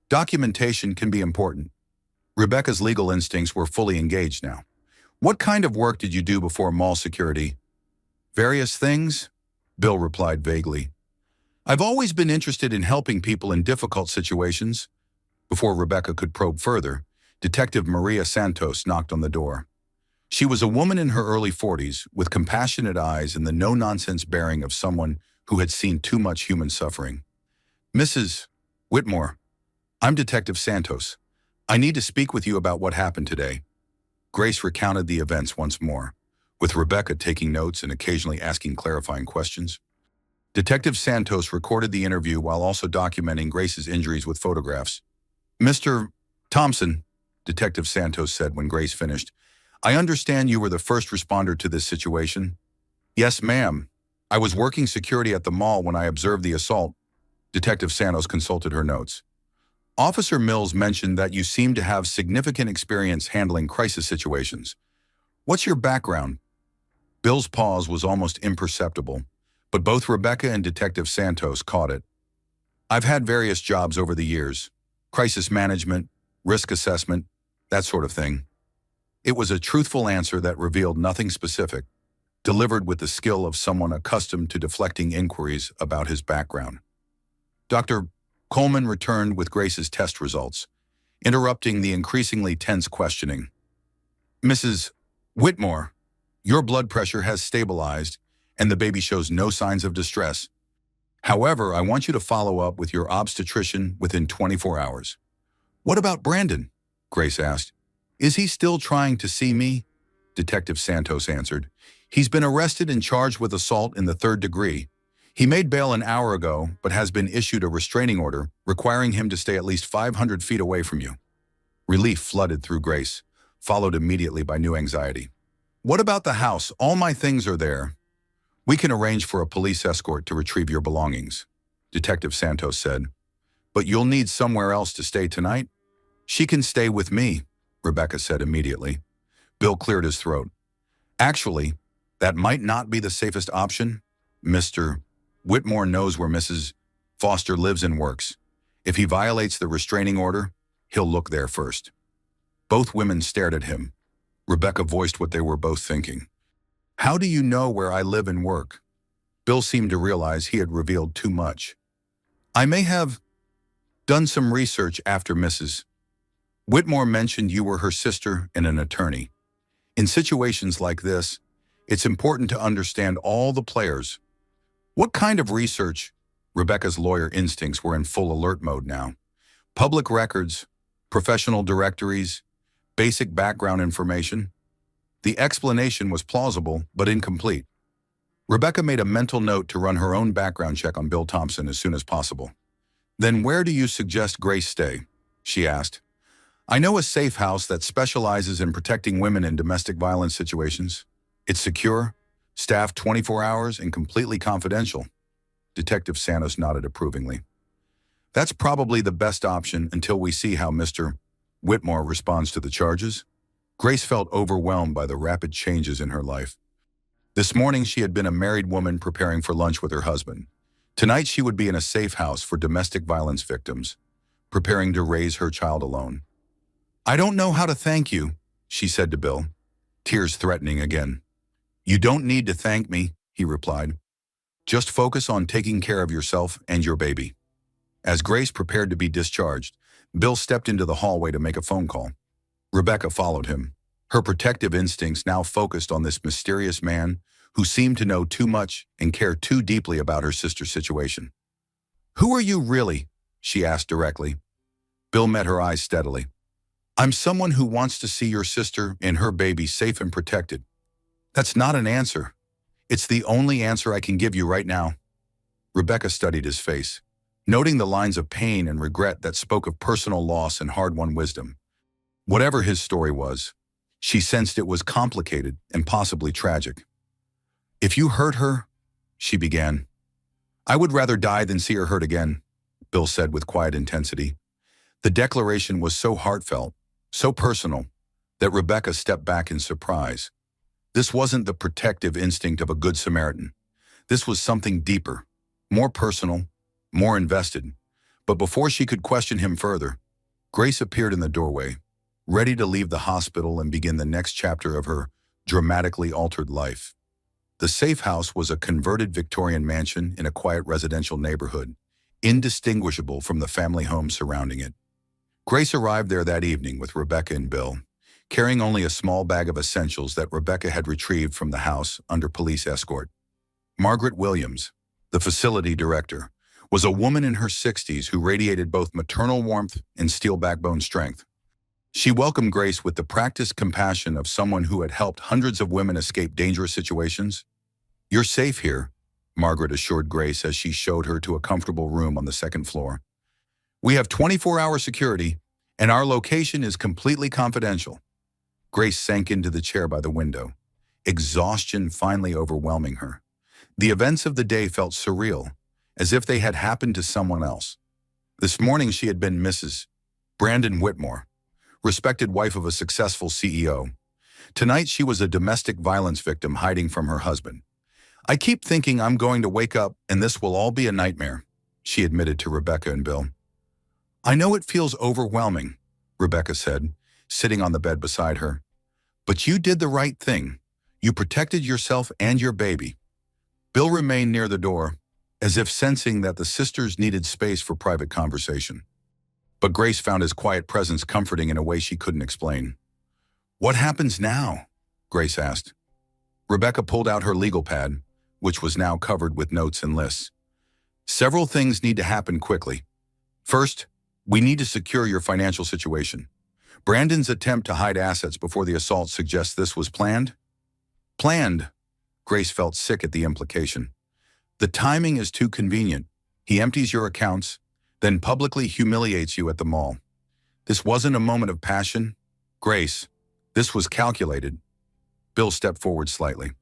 documentation can be important." Rebecca's legal instincts were fully engaged now. "What kind of work did you do before mall security?" "Various things," Bill replied vaguely. "I've always been interested in helping people in difficult situations." Before Rebecca could probe further, Detective Maria Santos knocked on the door. She was a woman in her early 40s with compassionate eyes and the no-nonsense bearing of someone who had seen too much human suffering. "Mrs. Whitmore, I'm Detective Santos. I need to speak with you about what happened today." Grace recounted the events once more, with Rebecca taking notes and occasionally asking clarifying questions. Detective Santos recorded the interview while also documenting Grace's injuries with photographs. "Mr. Thompson," Detective Santos said when Grace finished, "I understand you were the first responder to this situation." "Yes, ma'am. I was working security at the mall when I observed the assault." Detective Santos consulted her notes. "Officer Mills mentioned that you seem to have significant experience handling crisis situations. What's your background?" Bill's pause was almost imperceptible, but both Rebecca and Detective Santos caught it. "I've had various jobs over the years. Crisis management, risk assessment, that sort of thing." It was a truthful answer that revealed nothing specific, delivered with the skill of someone accustomed to deflecting inquiries about his background. Dr. Coleman returned with Grace's test results, interrupting the increasingly tense questioning. "Mrs. Whitmore, your blood pressure has stabilized and the baby shows no signs of distress. However, I want you to follow up with your obstetrician within 24 hours. "What about Brandon?" Grace asked. "Is he still trying to see me?" Detective Santos answered. "He's been arrested and charged with assault in the 3rd degree. He made bail an hour ago, but has been issued a restraining order requiring him to stay at least 500 feet away from you." Relief flooded through Grace, followed immediately by new anxiety. "What about the house? All my things are there." "We can arrange for a police escort to retrieve your belongings," Detective Santos said. "But you'll need somewhere else to stay tonight?" "She can stay with me," Rebecca said immediately. Bill cleared his throat. "Actually, that might not be the safest option. Mr. Whitmore knows where Mrs. Foster lives and works. If he violates the restraining order, he'll look there first." Both women stared at him. Rebecca voiced what they were both thinking. "How do you know where I live and work?" Bill seemed to realize he had revealed too much. "I may have done some research after Mrs. Whitmore mentioned you were her sister and an attorney. In situations like this, it's important to understand all the players." "What kind of research?" Rebecca's lawyer instincts were in full alert mode now. "Public records, professional directories, basic background information." The explanation was plausible, but incomplete. Rebecca made a mental note to run her own background check on Bill Thompson as soon as possible. "Then where do you suggest Grace stay?" she asked. "I know a safe house that specializes in protecting women in domestic violence situations. It's secure, staffed 24 hours, and completely confidential." Detective Santos nodded approvingly. "That's probably the best option until we see how Mr. Whitmore responds to the charges." Grace felt overwhelmed by the rapid changes in her life. This morning she had been a married woman preparing for lunch with her husband. Tonight she would be in a safe house for domestic violence victims, preparing to raise her child alone. "I don't know how to thank you," she said to Bill, tears threatening again. "You don't need to thank me," he replied. "Just focus on taking care of yourself and your baby." As Grace prepared to be discharged, Bill stepped into the hallway to make a phone call. Rebecca followed him, her protective instincts now focused on this mysterious man who seemed to know too much and care too deeply about her sister's situation. "Who are you really?" she asked directly. Bill met her eyes steadily. "I'm someone who wants to see your sister and her baby safe and protected." "That's not an answer. It's the only answer I can give you right now." Rebecca studied his face, noting the lines of pain and regret that spoke of personal loss and hard-won wisdom. Whatever his story was, she sensed it was complicated and possibly tragic. "If you hurt her," she began. "I would rather die than see her hurt again," Bill said with quiet intensity. The declaration was so heartfelt, so personal, that Rebecca stepped back in surprise. This wasn't the protective instinct of a good Samaritan. This was something deeper, more personal, more invested. But before she could question him further, Grace appeared in the doorway, ready to leave the hospital and begin the next chapter of her dramatically altered life. The safe house was a converted Victorian mansion in a quiet residential neighborhood, indistinguishable from the family home surrounding it. Grace arrived there that evening with Rebecca and Bill, carrying only a small bag of essentials that Rebecca had retrieved from the house under police escort. Margaret Williams, the facility director, was a woman in her 60s who radiated both maternal warmth and steel backbone strength. She welcomed Grace with the practiced compassion of someone who had helped hundreds of women escape dangerous situations. "You're safe here," Margaret assured Grace as she showed her to a comfortable room on the second floor. "We have 24-hour security, and our location is completely confidential." Grace sank into the chair by the window, exhaustion finally overwhelming her. The events of the day felt surreal, as if they had happened to someone else. This morning she had been Mrs. Brandon Whitmore, respected wife of a successful CEO. Tonight she was a domestic violence victim hiding from her husband. "I keep thinking I'm going to wake up and this will all be a nightmare," she admitted to Rebecca and Bill. "I know it feels overwhelming," Rebecca said, sitting on the bed beside her. "But you did the right thing. You protected yourself and your baby." Bill remained near the door, as if sensing that the sisters needed space for private conversation. But Grace found his quiet presence comforting in a way she couldn't explain. "What happens now?" Grace asked. Rebecca pulled out her legal pad, which was now covered with notes and lists. "Several things need to happen quickly. First, we need to secure your financial situation. Brandon's attempt to hide assets before the assault suggests this was planned." "Planned?" Grace felt sick at the implication. "The timing is too convenient. He empties your accounts, then publicly humiliates you at the mall. This wasn't a moment of passion. Grace, this was calculated." Bill stepped forward slightly.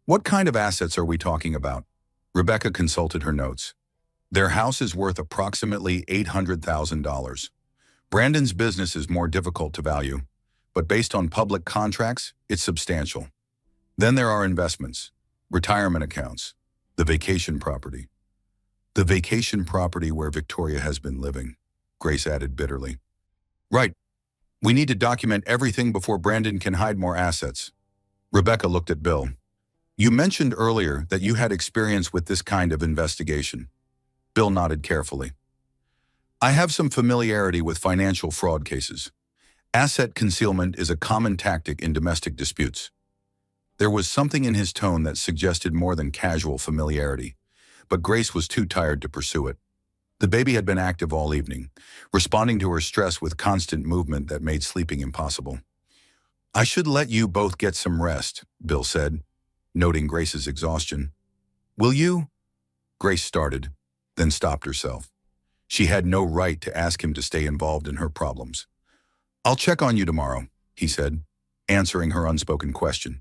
"What kind of assets are we talking about?" Rebecca consulted her notes. "Their house is worth approximately $800,000. Brandon's business is more difficult to value, but based on public contracts, it's substantial. Then there are investments, retirement accounts, the vacation property." "The vacation property where Victoria has been living," Grace added bitterly. "Right. We need to document everything before Brandon can hide more assets." Rebecca looked at Bill. "You mentioned earlier that you had experience with this kind of investigation." Bill nodded carefully. "I have some familiarity with financial fraud cases. Asset concealment is a common tactic in domestic disputes." There was something in his tone that suggested more than casual familiarity, but Grace was too tired to pursue it. The baby had been active all evening, responding to her stress with constant movement that made sleeping impossible. "I should let you both get some rest," Bill said, noting Grace's exhaustion. "Will you?" Grace started, then stopped herself. She had no right to ask him to stay involved in her problems. "I'll check on you tomorrow," he said, answering her unspoken question.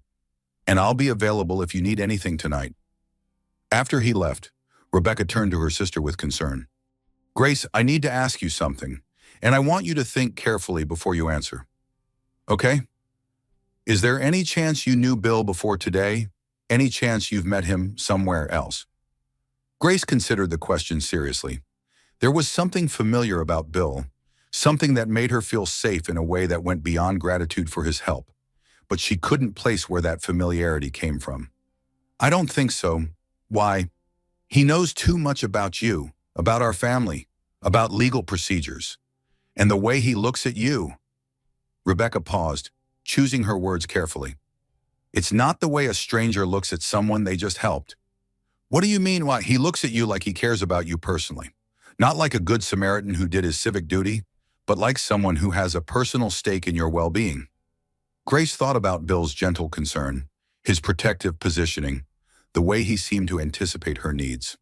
"And I'll be available if you need anything tonight." After he left, Rebecca turned to her sister with concern. "Grace, I need to ask you something, and I want you to think carefully before you answer. Okay? Is there any chance you knew Bill before today? Any chance you've met him somewhere else?" Grace considered the question seriously. There was something familiar about Bill, something that made her feel safe in a way that went beyond gratitude for his help, but she couldn't place where that familiarity came from. "I don't think so. Why? He knows too much about you, about our family, about legal procedures, and the way he looks at you." Rebecca paused, choosing her words carefully. "It's not the way a stranger looks at someone they just helped." "What do you mean? Why, he looks at you like he cares about you personally. Not like a good Samaritan who did his civic duty, but like someone who has a personal stake in your well-being." Grace thought about Bill's gentle concern, his protective positioning, the way he seemed to anticipate her needs.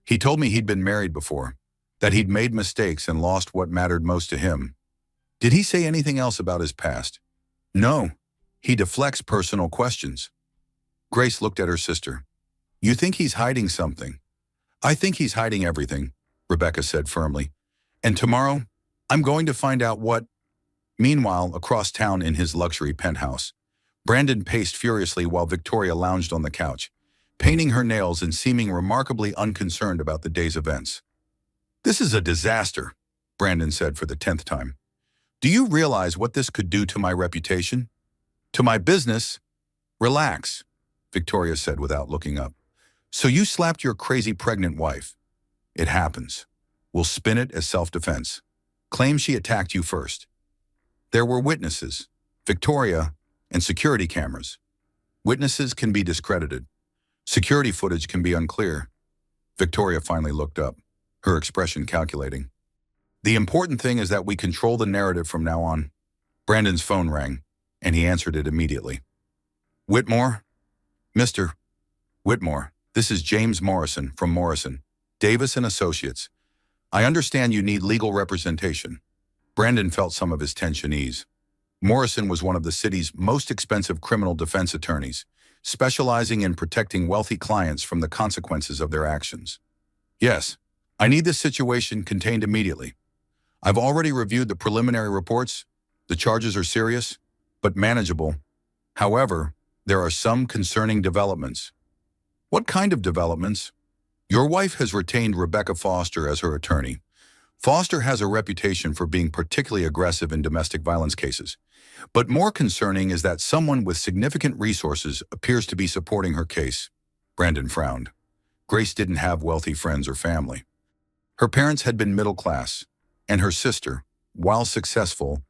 He told me he'd been married before, that he'd made mistakes and lost what mattered most to him. Did he say anything else about his past? No. He deflects personal questions. Grace looked at her sister. You think he's hiding something? I think he's hiding everything, Rebecca said firmly. And tomorrow, I'm going to find out what. Meanwhile, across town in his luxury penthouse, Brandon paced furiously while Victoria lounged on the couch, painting her nails and seeming remarkably unconcerned about the day's events. This is a disaster, Brandon said for the 10th time. Do you realize what this could do to my reputation? To my business? Relax, Victoria said without looking up. So you slapped your crazy pregnant wife. It happens. We'll spin it as self-defense. Claim she attacked you first. There were witnesses, Victoria, and security cameras. Witnesses can be discredited. Security footage can be unclear. Victoria finally looked up, her expression calculating. The important thing is that we control the narrative from now on. Brandon's phone rang, and he answered it immediately. Whitmore? Mr. Whitmore, this is James Morrison from Morrison, Davis & Associates. I understand you need legal representation. Brandon felt some of his tension ease. Morrison was one of the city's most expensive criminal defense attorneys, specializing in protecting wealthy clients from the consequences of their actions. Yes, I need this situation contained immediately. I've already reviewed the preliminary reports. The charges are serious, but manageable. However, there are some concerning developments. What kind of developments? Your wife has retained Rebecca Foster as her attorney. Foster has a reputation for being particularly aggressive in domestic violence cases. But more concerning is that someone with significant resources appears to be supporting her case. Brandon frowned. Grace didn't have wealthy friends or family. Her parents had been middle class, and her sister, while successful,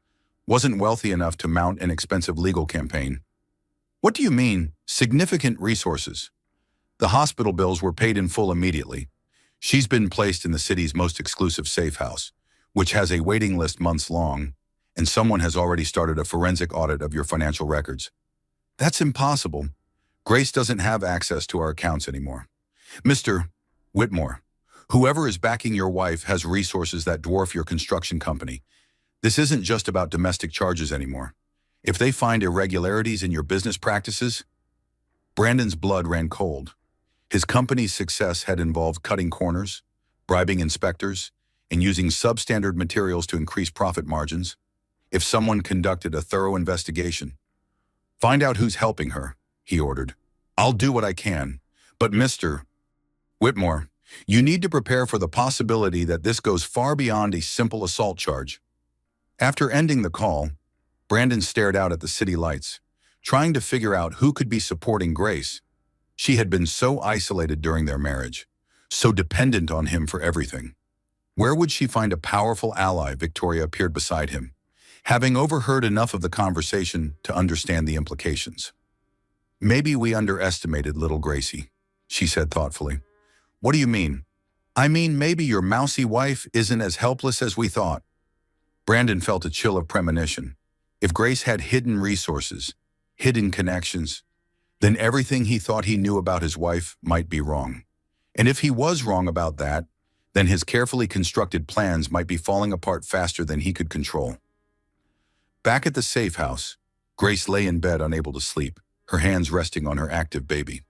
wasn't wealthy enough to mount an expensive legal campaign. What do you mean, significant resources? The hospital bills were paid in full immediately. She's been placed in the city's most exclusive safe house, which has a waiting list months long, and someone has already started a forensic audit of your financial records. That's impossible. Grace doesn't have access to our accounts anymore. Mr. Whitmore, whoever is backing your wife has resources that dwarf your construction company. This isn't just about domestic charges anymore. If they find irregularities in your business practices, Brandon's blood ran cold. His company's success had involved cutting corners, bribing inspectors, and using substandard materials to increase profit margins. If someone conducted a thorough investigation, find out who's helping her, he ordered. I'll do what I can, but Mr. Whitmore, you need to prepare for the possibility that this goes far beyond a simple assault charge. After ending the call, Brandon stared out at the city lights, trying to figure out who could be supporting Grace. She had been so isolated during their marriage, so dependent on him for everything. Where would she find a powerful ally? Victoria appeared beside him, having overheard enough of the conversation to understand the implications. Maybe we underestimated little Gracie, she said thoughtfully. What do you mean? I mean, maybe your mousy wife isn't as helpless as we thought. Brandon felt a chill of premonition. If Grace had hidden resources, hidden connections, then everything he thought he knew about his wife might be wrong. And if he was wrong about that, then his carefully constructed plans might be falling apart faster than he could control. Back at the safe house, Grace lay in bed unable to sleep, her hands resting on her active baby.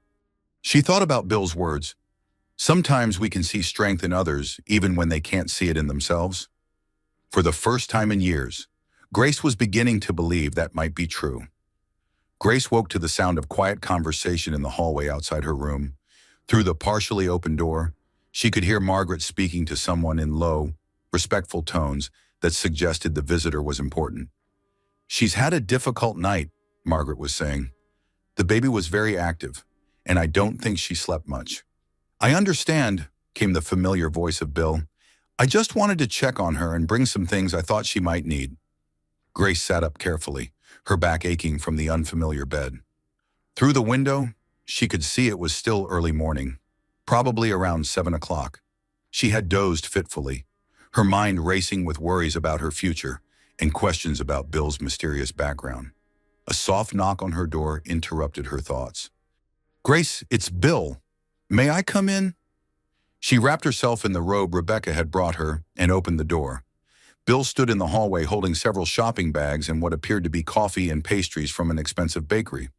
She thought about Bill's words. Sometimes we can see strength in others even when they can't see it in themselves. For the first time in years, Grace was beginning to believe that might be true. Grace woke to the sound of quiet conversation in the hallway outside her room. Through the partially open door, she could hear Margaret speaking to someone in low, respectful tones that suggested the visitor was important. She's had a difficult night, Margaret was saying. The baby was very active, and I don't think she slept much. I understand, came the familiar voice of Bill. I just wanted to check on her and bring some things I thought she might need. Grace sat up carefully, her back aching from the unfamiliar bed. Through the window, she could see it was still early morning, probably around 7 o'clock. She had dozed fitfully, her mind racing with worries about her future and questions about Bill's mysterious background. A soft knock on her door interrupted her thoughts. Grace, it's Bill. May I come in? She wrapped herself in the robe Rebecca had brought her and opened the door. Bill stood in the hallway holding several shopping bags and what appeared to be coffee and pastries from an expensive bakery.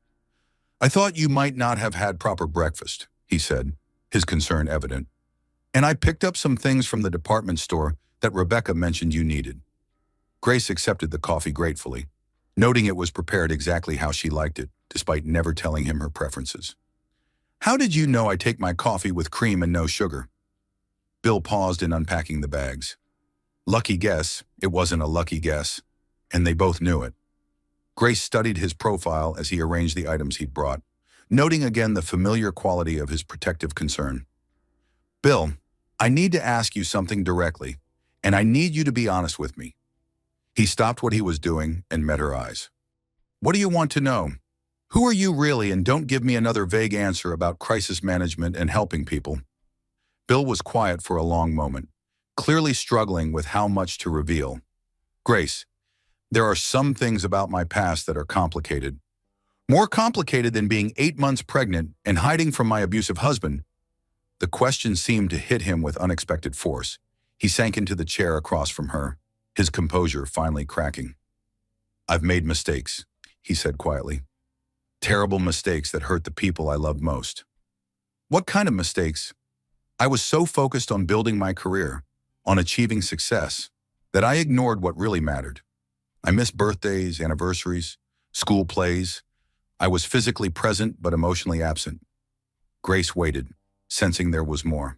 "I thought you might not have had proper breakfast," he said, his concern evident. "And I picked up some things from the department store that Rebecca mentioned you needed." Grace accepted the coffee gratefully, noting it was prepared exactly how she liked it, despite never telling him her preferences. "How did you know I take my coffee with cream and no sugar?" Bill paused in unpacking the bags. Lucky guess, it wasn't a lucky guess, and they both knew it. Grace studied his profile as he arranged the items he'd brought, noting again the familiar quality of his protective concern. "Bill, I need to ask you something directly, and I need you to be honest with me." He stopped what he was doing and met her eyes. "What do you want to know? Who are you really, and don't give me another vague answer about crisis management and helping people." Bill was quiet for a long moment, clearly struggling with how much to reveal. "Grace, there are some things about my past that are complicated. More complicated than being 8 months pregnant and hiding from my abusive husband." The question seemed to hit him with unexpected force. He sank into the chair across from her, his composure finally cracking. "I've made mistakes," he said quietly. "Terrible mistakes that hurt the people I loved most." "What kind of mistakes?" "I was so focused on building my career, on achieving success, that I ignored what really mattered. I missed birthdays, anniversaries, school plays. I was physically present but emotionally absent." Grace waited, sensing there was more.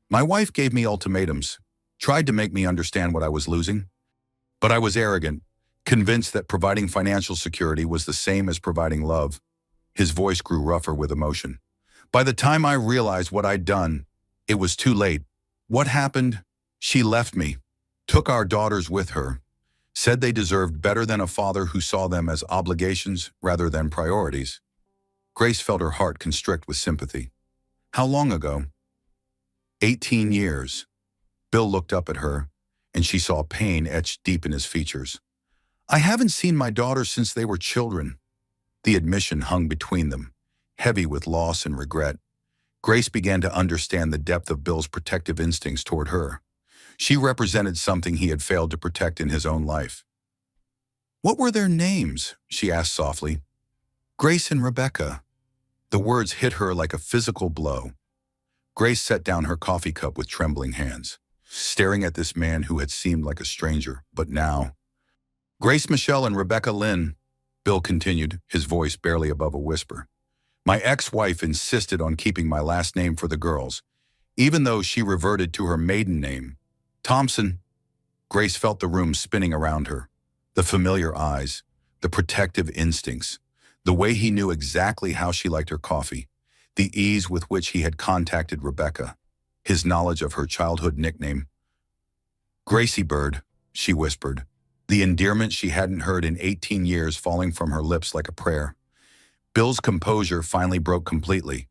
"My wife gave me ultimatums, tried to make me understand what I was losing. But I was arrogant, convinced that providing financial security was the same as providing love." His voice grew rougher with emotion. "By the time I realized what I'd done, it was too late. What happened? She left me, took our daughters with her, said they deserved better than a father who saw them as obligations rather than priorities." Grace felt her heart constrict with sympathy. "How long ago?" 18 years. Bill looked up at her, and she saw pain etched deep in his features. "I haven't seen my daughters since they were children." The admission hung between them, heavy with loss and regret. Grace began to understand the depth of Bill's protective instincts toward her. She represented something he had failed to protect in his own life. "What were their names?" she asked softly. "Grace and Rebecca." The words hit her like a physical blow. Grace set down her coffee cup with trembling hands, staring at this man who had seemed like a stranger, but now. "Grace Michelle and Rebecca Lynn," Bill continued, his voice barely above a whisper. "My ex-wife insisted on keeping my last name for the girls, even though she reverted to her maiden name, Thompson." Grace felt the room spinning around her. The familiar eyes, the protective instincts, the way he knew exactly how she liked her coffee, the ease with which he had contacted Rebecca, his knowledge of her childhood nickname. "Gracie Bird," she whispered, the endearment she hadn't heard in 18 years falling from her lips like a prayer. Bill's composure finally broke completely.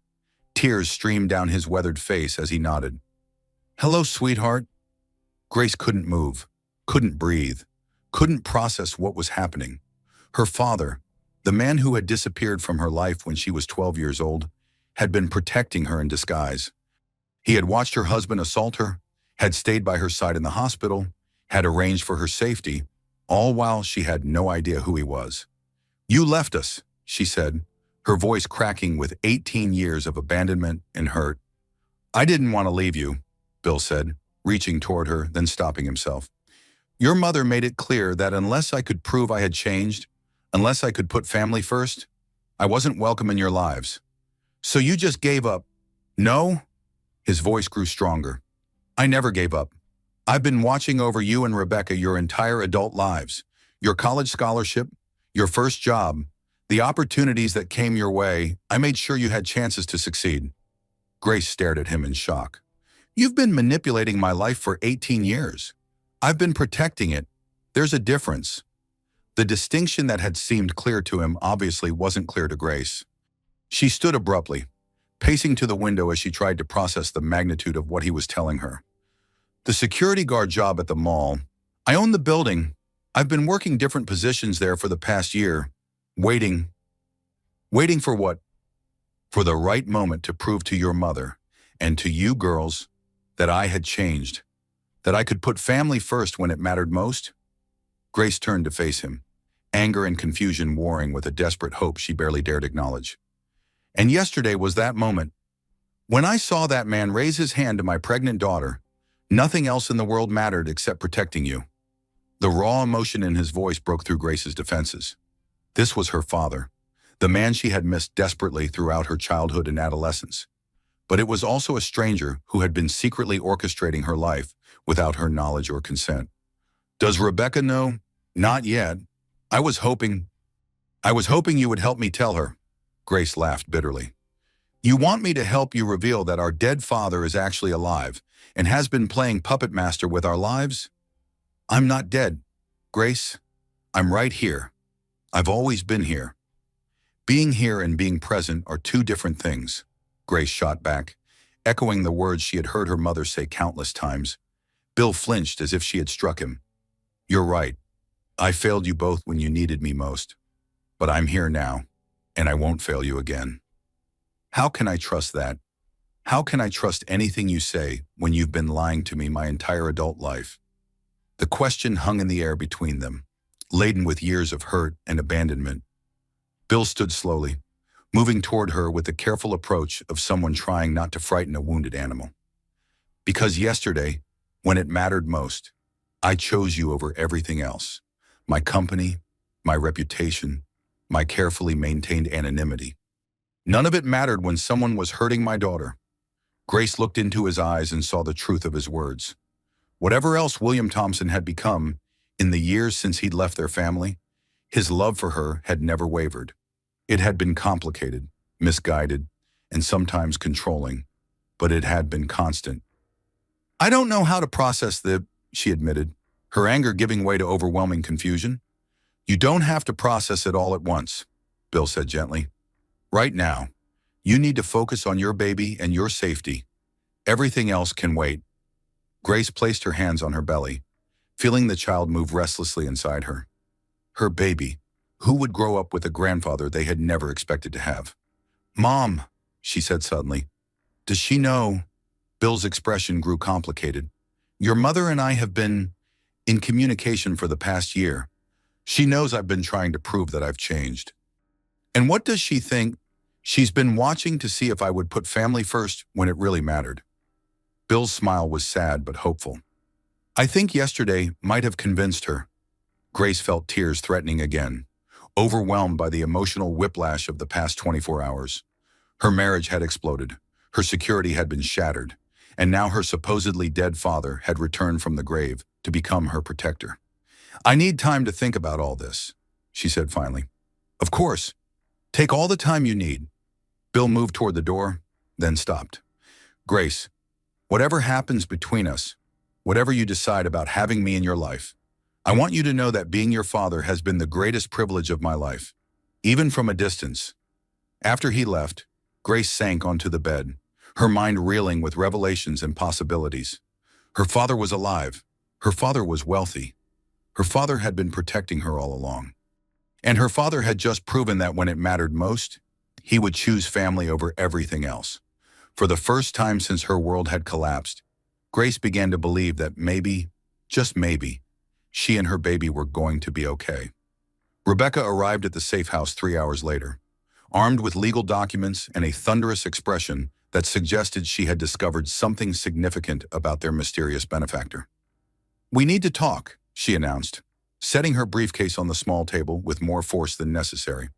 Tears streamed down his weathered face as he nodded. "Hello, sweetheart." Grace couldn't move, couldn't breathe, couldn't process what was happening. Her father, the man who had disappeared from her life when she was 12 years old, had been protecting her in disguise. He had watched her husband assault her, had stayed by her side in the hospital, had arranged for her safety, all while she had no idea who he was. "You left us," she said, her voice cracking with 18 years of abandonment and hurt. "I didn't want to leave you," Bill said, reaching toward her, then stopping himself. "Your mother made it clear that unless I could prove I had changed, unless I could put family first, I wasn't welcome in your lives. So you just gave up." "No?" His voice grew stronger. "I never gave up. I've been watching over you and Rebecca your entire adult lives. Your college scholarship, your first job, the opportunities that came your way, I made sure you had chances to succeed." Grace stared at him in shock. "You've been manipulating my life for 18 years. I've been protecting it. There's a difference." The distinction that had seemed clear to him obviously wasn't clear to Grace. She stood abruptly, pacing to the window as she tried to process the magnitude of what he was telling her. "The security guard job at the mall. I own the building. I've been working different positions there for the past year. Waiting. Waiting for what? For the right moment to prove to your mother And to you girls, that I had changed, that I could put family first when it mattered most? Grace turned to face him, anger and confusion warring with a desperate hope she barely dared acknowledge. And yesterday was that moment. When I saw that man raise his hand to my pregnant daughter, nothing else in the world mattered except protecting you. The raw emotion in his voice broke through Grace's defenses. This was her father, the man she had missed desperately throughout her childhood and adolescence. But it was also a stranger who had been secretly orchestrating her life without her knowledge or consent. Does Rebecca know? Not yet. I was hoping you would help me tell her. Grace laughed bitterly. You want me to help you reveal that our dead father is actually alive and has been playing puppet master with our lives? I'm not dead, Grace. I'm right here. I've always been here. Being here and being present are two different things, Grace shot back, echoing the words she had heard her mother say countless times. Bill flinched as if she had struck him. You're right. I failed you both when you needed me most. But I'm here now, and I won't fail you again. How can I trust that? How can I trust anything you say when you've been lying to me my entire adult life? The question hung in the air between them, laden with years of hurt and abandonment. Bill stood slowly, moving toward her with the careful approach of someone trying not to frighten a wounded animal. Because yesterday, when it mattered most, I chose you over everything else. My company, my reputation, my carefully maintained anonymity. None of it mattered when someone was hurting my daughter. Grace looked into his eyes and saw the truth of his words. Whatever else William Thompson had become, in the years since he'd left their family, his love for her had never wavered. It had been complicated, misguided, and sometimes controlling, but it had been constant. I don't know how to process she admitted, her anger giving way to overwhelming confusion. You don't have to process it all at once, Bill said gently. Right now, you need to focus on your baby and your safety. Everything else can wait. Grace placed her hands on her belly, feeling the child move restlessly inside her. Her baby, who would grow up with a grandfather they had never expected to have. Mom, she said suddenly. Does she know? Bill's expression grew complicated. Your mother and I have been in communication for the past year. She knows I've been trying to prove that I've changed. And what does she think? She's been watching to see if I would put family first when it really mattered. Bill's smile was sad but hopeful. I think yesterday might have convinced her. Grace felt tears threatening again, overwhelmed by the emotional whiplash of the past 24 hours. Her marriage had exploded, her security had been shattered, and now her supposedly dead father had returned from the grave to become her protector. I need time to think about all this, she said finally. Of course. Take all the time you need. Bill moved toward the door, then stopped. Grace, whatever happens between us, whatever you decide about having me in your life, I want you to know that being your father has been the greatest privilege of my life, even from a distance. After he left, Grace sank onto the bed, her mind reeling with revelations and possibilities. Her father was alive. Her father was wealthy. Her father had been protecting her all along. And her father had just proven that when it mattered most, he would choose family over everything else. For the first time since her world had collapsed, Grace began to believe that maybe, just maybe, she and her baby were going to be okay. Rebecca arrived at the safe house 3 hours later, armed with legal documents and a thunderous expression that suggested she had discovered something significant about their mysterious benefactor. We need to talk, she announced, setting her briefcase on the small table with more force than necessary.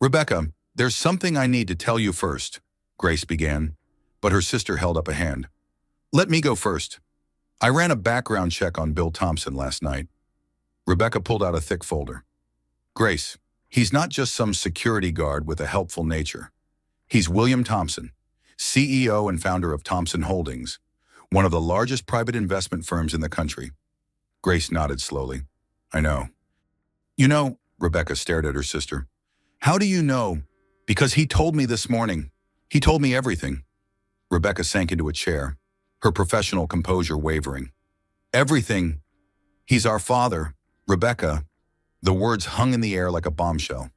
Rebecca, there's something I need to tell you first, Grace began, but her sister held up a hand. Let me go first. I ran a background check on Bill Thompson last night. Rebecca pulled out a thick folder. Grace, he's not just some security guard with a helpful nature. He's William Thompson, CEO and founder of Thompson Holdings, one of the largest private investment firms in the country. Grace nodded slowly. I know. You know, Rebecca stared at her sister. How do you know? Because he told me this morning. He told me everything. Rebecca sank into a chair, her professional composure wavering. Everything. He's our father. Rebecca. The words hung in the air like a bombshell.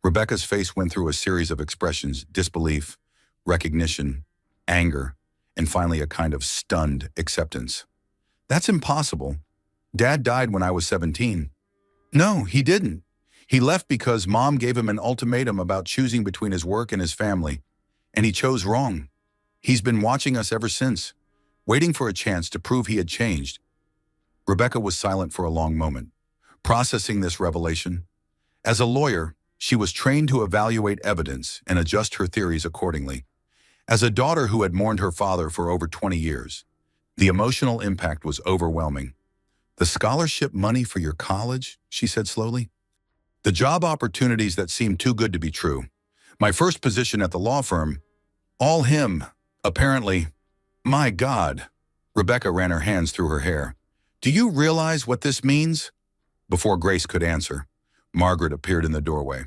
Rebecca's face went through a series of expressions: disbelief, recognition, anger, and finally a kind of stunned acceptance. That's impossible. Dad died when I was 17. No, he didn't. He left because Mom gave him an ultimatum about choosing between his work and his family, and he chose wrong. He's been watching us ever since, waiting for a chance to prove he had changed. Rebecca was silent for a long moment, processing this revelation. As a lawyer, she was trained to evaluate evidence and adjust her theories accordingly. As a daughter who had mourned her father for over 20 years, the emotional impact was overwhelming. "The scholarship money for your college," she said slowly. "The job opportunities that seemed too good to be true. My first position at the law firm. All him, apparently. My God." Rebecca ran her hands through her hair. "Do you realize what this means?" Before Grace could answer, Margaret appeared in the doorway.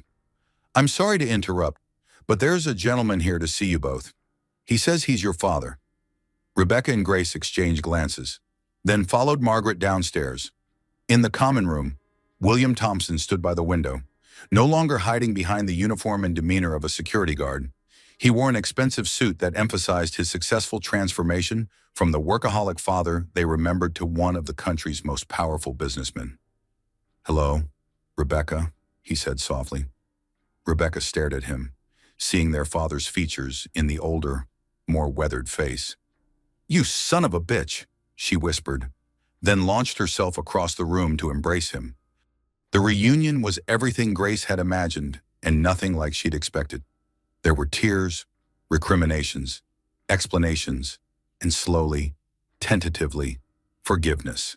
"I'm sorry to interrupt, but there's a gentleman here to see you both. He says he's your father." Rebecca and Grace exchanged glances, then followed Margaret downstairs. In the common room, William Thompson stood by the window, no longer hiding behind the uniform and demeanor of a security guard. He wore an expensive suit that emphasized his successful transformation from the workaholic father they remembered to one of the country's most powerful businessmen. "Hello, Rebecca," he said softly. Rebecca stared at him, seeing their father's features in the older, more weathered face. "You son of a bitch," she whispered, then launched herself across the room to embrace him. The reunion was everything Grace had imagined and nothing like she'd expected. There were tears, recriminations, explanations, and slowly, tentatively, forgiveness.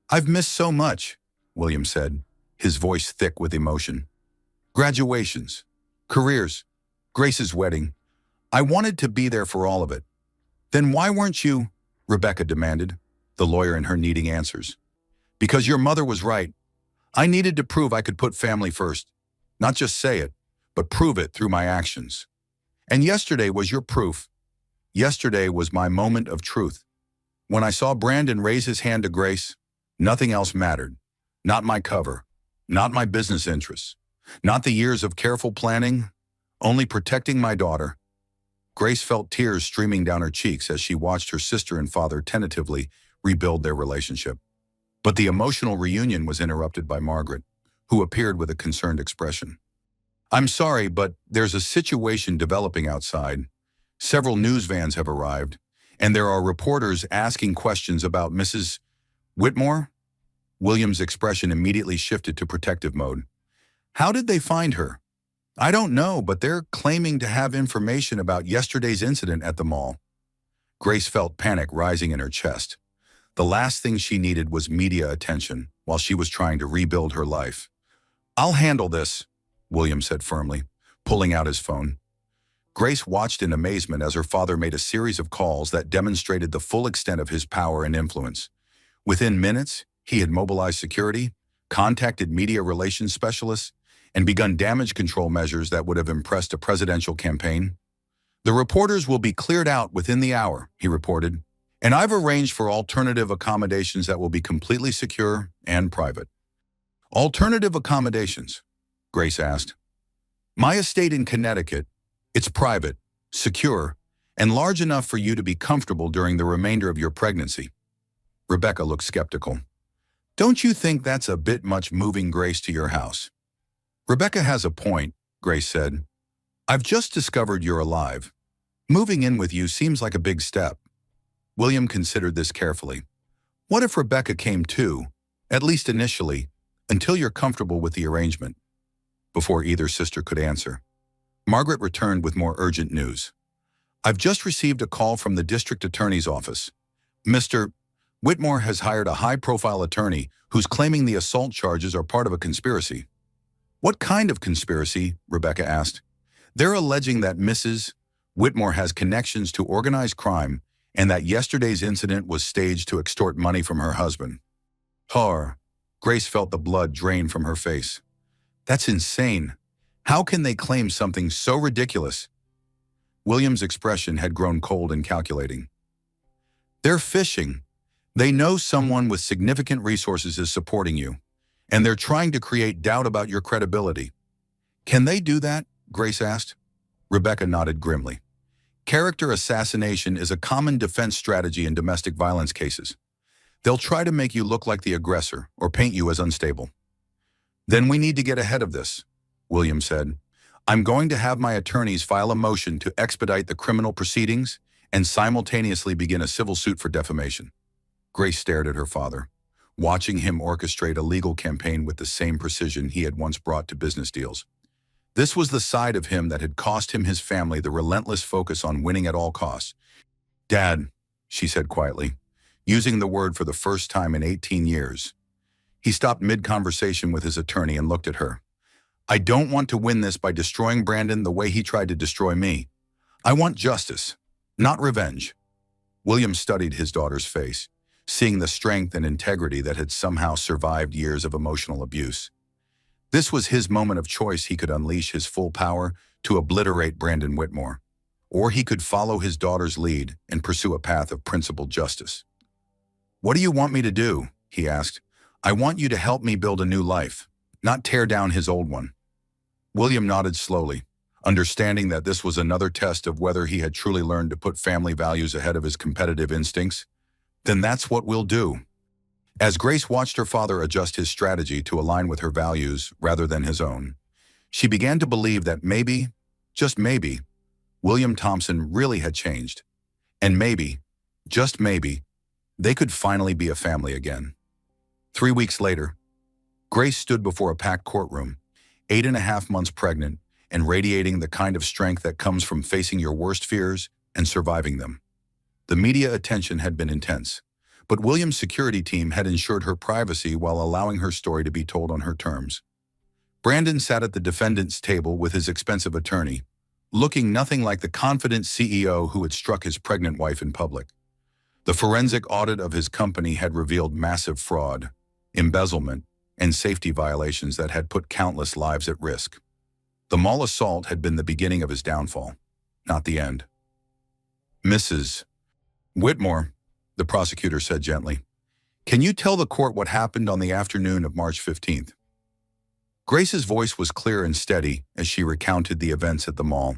"I've missed so much," William said, his voice thick with emotion. "Graduations, careers, Grace's wedding. I wanted to be there for all of it." "Then why weren't you?" Rebecca demanded, the lawyer in her needing answers. "Because your mother was right. I needed to prove I could put family first. Not just say it, but prove it through my actions. And yesterday was your proof. Yesterday was my moment of truth. When I saw Brandon raise his hand to Grace, nothing else mattered. Not my cover, not my business interests, not the years of careful planning, only protecting my daughter." Grace felt tears streaming down her cheeks as she watched her sister and father tentatively rebuild their relationship. But the emotional reunion was interrupted by Margaret, who appeared with a concerned expression. "I'm sorry, but there's a situation developing outside. Several news vans have arrived, and there are reporters asking questions about Mrs. Whitmore." William's expression immediately shifted to protective mode. "How did they find her?" "I don't know, but they're claiming to have information about yesterday's incident at the mall." Grace felt panic rising in her chest. The last thing she needed was media attention while she was trying to rebuild her life. "I'll handle this," William said firmly, pulling out his phone. Grace watched in amazement as her father made a series of calls that demonstrated the full extent of his power and influence. Within minutes, he had mobilized security, contacted media relations specialists, and begun damage control measures that would have impressed a presidential campaign. "The reporters will be cleared out within the hour," he reported, "and I've arranged for alternative accommodations that will be completely secure and private." "Alternative accommodations?" Grace asked. "My estate in Connecticut. It's private, secure, and large enough for you to be comfortable during the remainder of your pregnancy." Rebecca looked skeptical. "Don't you think that's a bit much moving Grace to your house?" "Rebecca has a point," Grace said. "I've just discovered you're alive. Moving in with you seems like a big step." William considered this carefully. "What if Rebecca came too, at least initially, until you're comfortable with the arrangement?" Before either sister could answer, Margaret returned with more urgent news. "I've just received a call from the district attorney's office. Mr. Whitmore has hired a high-profile attorney who's claiming the assault charges are part of a conspiracy." "What kind of conspiracy?" Rebecca asked. "They're alleging that Mrs. Whitmore has connections to organized crime and that yesterday's incident was staged to extort money from her husband." Horror. Grace felt the blood drain from her face. "That's insane. How can they claim something so ridiculous?" William's expression had grown cold and calculating. "They're fishing. They know someone with significant resources is supporting you, and they're trying to create doubt about your credibility." "Can they do that?" Grace asked. Rebecca nodded grimly. Character assassination is a common defense strategy in domestic violence cases. They'll try to make you look like the aggressor or paint you as unstable. Then we need to get ahead of this, William said. I'm going to have my attorneys file a motion to expedite the criminal proceedings and simultaneously begin a civil suit for defamation. Grace stared at her father, watching him orchestrate a legal campaign with the same precision he had once brought to business deals. This was the side of him that had cost him his family the relentless focus on winning at all costs. Dad, she said quietly, using the word for the first time in 18 years. He stopped mid-conversation with his attorney and looked at her. I don't want to win this by destroying Brandon the way he tried to destroy me. I want justice, not revenge. William studied his daughter's face, seeing the strength and integrity that had somehow survived years of emotional abuse. This was his moment of choice. He could unleash his full power to obliterate Brandon Whitmore, or he could follow his daughter's lead and pursue a path of principled justice. What do you want me to do? He asked. I want you to help me build a new life, not tear down his old one. William nodded slowly, understanding that this was another test of whether he had truly learned to put family values ahead of his competitive instincts. Then that's what we'll do. As Grace watched her father adjust his strategy to align with her values rather than his own, she began to believe that maybe, just maybe, William Thompson really had changed. And maybe, just maybe, they could finally be a family again. 3 weeks later, Grace stood before a packed courtroom, 8.5 months pregnant, and radiating the kind of strength that comes from facing your worst fears and surviving them. The media attention had been intense, but William's security team had ensured her privacy while allowing her story to be told on her terms. Brandon sat at the defendant's table with his expensive attorney, looking nothing like the confident CEO who had struck his pregnant wife in public. The forensic audit of his company had revealed massive fraud, embezzlement, and safety violations that had put countless lives at risk. The mall assault had been the beginning of his downfall, not the end. Mrs. Whitmore, the prosecutor said gently, can you tell the court what happened on the afternoon of March 15th? Grace's voice was clear and steady as she recounted the events at the mall.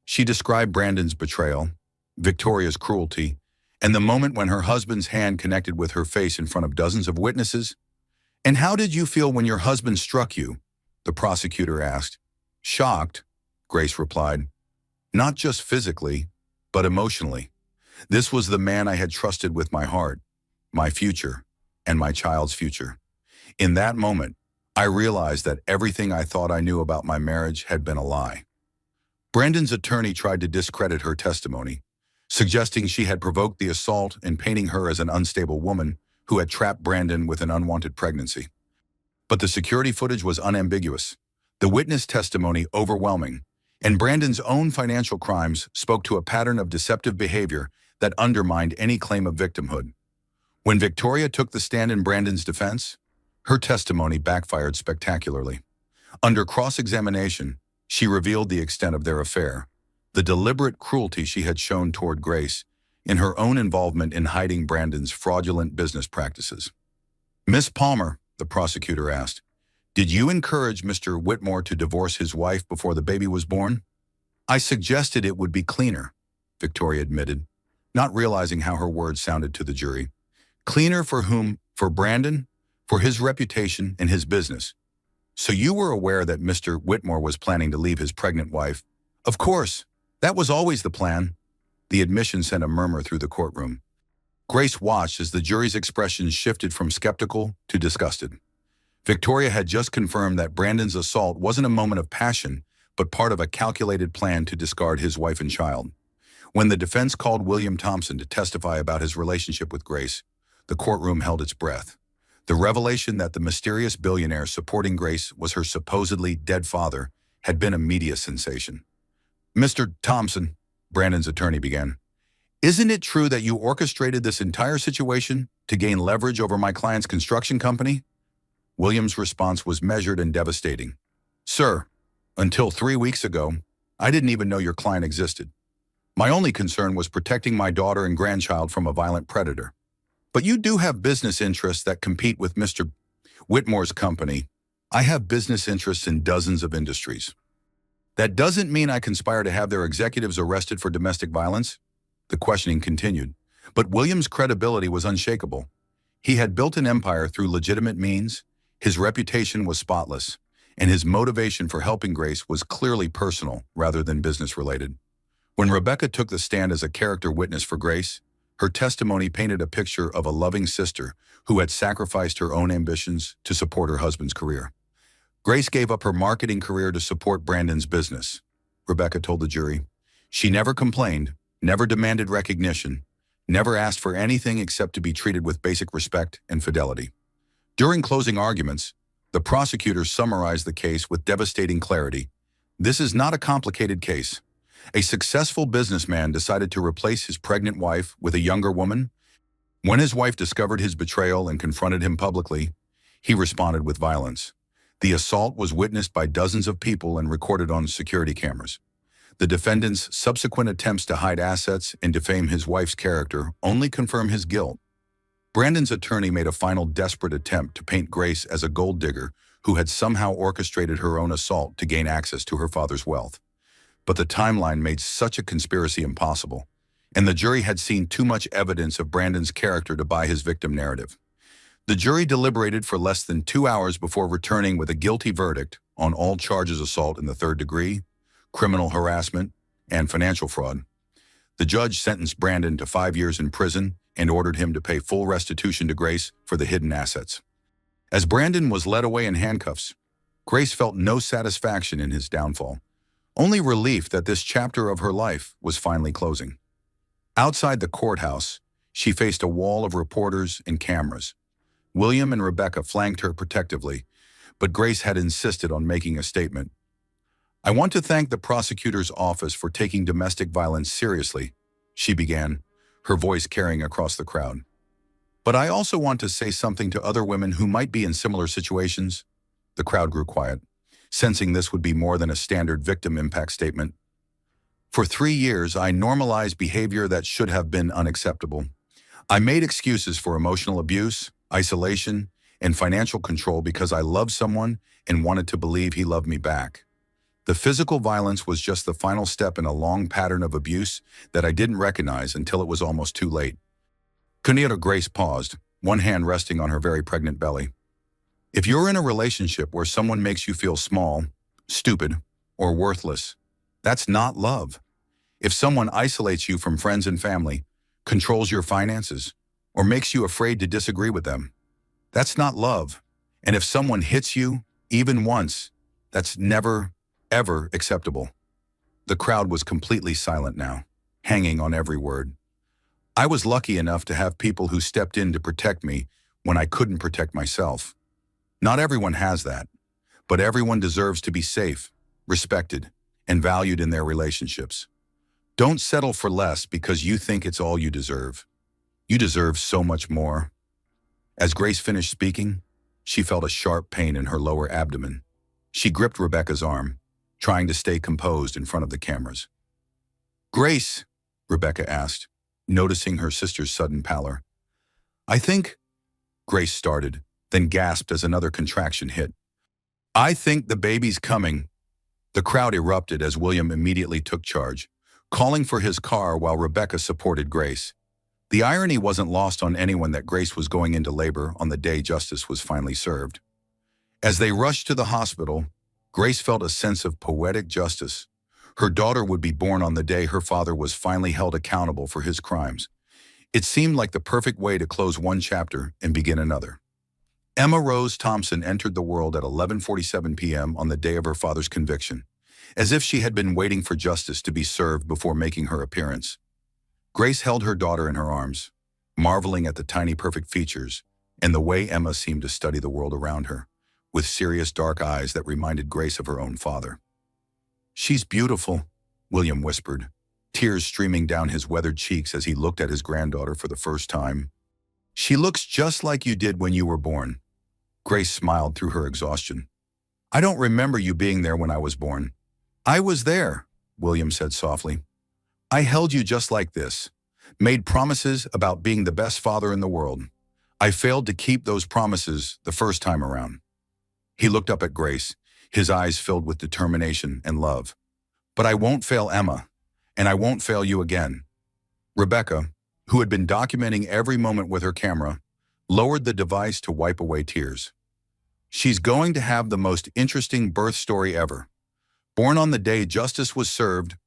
She described Brandon's betrayal, Victoria's cruelty, and the moment when her husband's hand connected with her face in front of dozens of witnesses. And how did you feel when your husband struck you? The prosecutor asked. Shocked, Grace replied. Not just physically, but emotionally. This was the man I had trusted with my heart, my future, and my child's future. In that moment, I realized that everything I thought I knew about my marriage had been a lie. Brandon's attorney tried to discredit her testimony, suggesting she had provoked the assault and painting her as an unstable woman who had trapped Brandon with an unwanted pregnancy. But the security footage was unambiguous, the witness testimony overwhelming, and Brandon's own financial crimes spoke to a pattern of deceptive behavior that undermined any claim of victimhood. When Victoria took the stand in Brandon's defense, her testimony backfired spectacularly. Under cross-examination, she revealed the extent of their affair, the deliberate cruelty she had shown toward Grace, in her own involvement in hiding Brandon's fraudulent business practices. Miss Palmer, the prosecutor asked, did you encourage Mr. Whitmore to divorce his wife before the baby was born? I suggested it would be cleaner, Victoria admitted, not realizing how her words sounded to the jury. Cleaner for whom? For Brandon? For his reputation and his business. So you were aware that Mr. Whitmore was planning to leave his pregnant wife? Of course, that was always the plan. The admission sent a murmur through the courtroom. Grace watched as the jury's expressions shifted from skeptical to disgusted. Victoria had just confirmed that Brandon's assault wasn't a moment of passion, but part of a calculated plan to discard his wife and child. When the defense called William Thompson to testify about his relationship with Grace, the courtroom held its breath. The revelation that the mysterious billionaire supporting Grace was her supposedly dead father had been a media sensation. Mr. Thompson, Brandon's attorney began, isn't it true that you orchestrated this entire situation to gain leverage over my client's construction company? William's response was measured and devastating. Sir, until 3 weeks ago, I didn't even know your client existed. My only concern was protecting my daughter and grandchild from a violent predator. But you do have business interests that compete with Mr. Whitmore's company. I have business interests in dozens of industries. That doesn't mean I conspire to have their executives arrested for domestic violence. The questioning continued, but William's credibility was unshakable. He had built an empire through legitimate means, his reputation was spotless, and his motivation for helping Grace was clearly personal rather than business-related. When Rebecca took the stand as a character witness for Grace, her testimony painted a picture of a loving sister who had sacrificed her own ambitions to support her husband's career. Grace gave up her marketing career to support Brandon's business, Rebecca told the jury. She never complained, never demanded recognition, never asked for anything except to be treated with basic respect and fidelity. During closing arguments, the prosecutors summarized the case with devastating clarity. This is not a complicated case. A successful businessman decided to replace his pregnant wife with a younger woman. When his wife discovered his betrayal and confronted him publicly, he responded with violence. The assault was witnessed by dozens of people and recorded on security cameras. The defendant's subsequent attempts to hide assets and defame his wife's character only confirm his guilt. Brandon's attorney made a final desperate attempt to paint Grace as a gold digger who had somehow orchestrated her own assault to gain access to her father's wealth. But the timeline made such a conspiracy impossible, and the jury had seen too much evidence of Brandon's character to buy his victim narrative. The jury deliberated for less than 2 hours before returning with a guilty verdict on all charges: assault in the third degree, criminal harassment, and financial fraud. The judge sentenced Brandon to 5 years in prison and ordered him to pay full restitution to Grace for the hidden assets. As Brandon was led away in handcuffs, Grace felt no satisfaction in his downfall, only relief that this chapter of her life was finally closing. Outside the courthouse, she faced a wall of reporters and cameras. William and Rebecca flanked her protectively, but Grace had insisted on making a statement. "I want to thank the prosecutor's office for taking domestic violence seriously," she began, her voice carrying across the crowd. "But I also want to say something to other women who might be in similar situations." The crowd grew quiet, sensing this would be more than a standard victim impact statement. "For 3 years, I normalized behavior that should have been unacceptable. I made excuses for emotional abuse, isolation, and financial control because I loved someone and wanted to believe he loved me back. The physical violence was just the final step in a long pattern of abuse that I didn't recognize until it was almost too late." Kunira Grace paused, one hand resting on her very pregnant belly. If you're in a relationship where someone makes you feel small, stupid, or worthless, that's not love. If someone isolates you from friends and family, controls your finances, or makes you afraid to disagree with them, that's not love. And if someone hits you, even once, that's never, ever acceptable. The crowd was completely silent now, hanging on every word. I was lucky enough to have people who stepped in to protect me when I couldn't protect myself. Not everyone has that, but everyone deserves to be safe, respected, and valued in their relationships. Don't settle for less because you think it's all you deserve. You deserve so much more. As Grace finished speaking, she felt a sharp pain in her lower abdomen. She gripped Rebecca's arm, trying to stay composed in front of the cameras. "Grace," Rebecca asked, noticing her sister's sudden pallor. "I think," Grace started, then gasped as another contraction hit. "I think the baby's coming." The crowd erupted as William immediately took charge, calling for his car while Rebecca supported Grace. The irony wasn't lost on anyone that Grace was going into labor on the day justice was finally served. As they rushed to the hospital, Grace felt a sense of poetic justice. Her daughter would be born on the day her father was finally held accountable for his crimes. It seemed like the perfect way to close one chapter and begin another. Emma Rose Thompson entered the world at 11:47 p.m. on the day of her father's conviction, as if she had been waiting for justice to be served before making her appearance. Grace held her daughter in her arms, marveling at the tiny perfect features and the way Emma seemed to study the world around her, with serious dark eyes that reminded Grace of her own father. "She's beautiful," William whispered, tears streaming down his weathered cheeks as he looked at his granddaughter for the first time. "She looks just like you did when you were born." Grace smiled through her exhaustion. "I don't remember you being there when I was born." "I was there," William said softly. "I held you just like this, made promises about being the best father in the world. I failed to keep those promises the first time around." He looked up at Grace, his eyes filled with determination and love. But I won't fail Emma, and I won't fail you again. Rebecca, who had been documenting every moment with her camera, lowered the device to wipe away tears. She's going to have the most interesting birth story ever. Born on the day justice was served,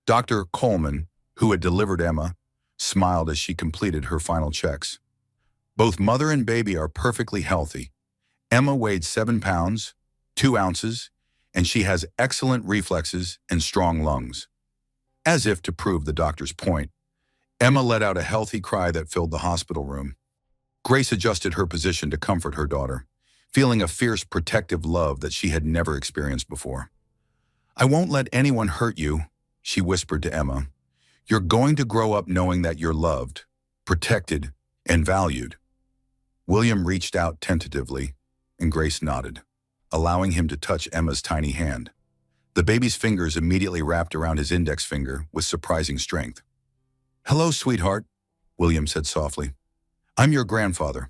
Dr. Coleman, who had delivered Emma, smiled as she completed her final checks. Both mother and baby are perfectly healthy. Emma weighed 7 pounds, 2 ounces, and she has excellent reflexes and strong lungs. As if to prove the doctor's point, Emma let out a healthy cry that filled the hospital room. Grace adjusted her position to comfort her daughter, feeling a fierce protective love that she had never experienced before. "I won't let anyone hurt you," she whispered to Emma. "You're going to grow up knowing that you're loved, protected, and valued." William reached out tentatively, and Grace nodded, allowing him to touch Emma's tiny hand. The baby's fingers immediately wrapped around his index finger with surprising strength. "Hello, sweetheart," William said softly. "I'm your grandfather.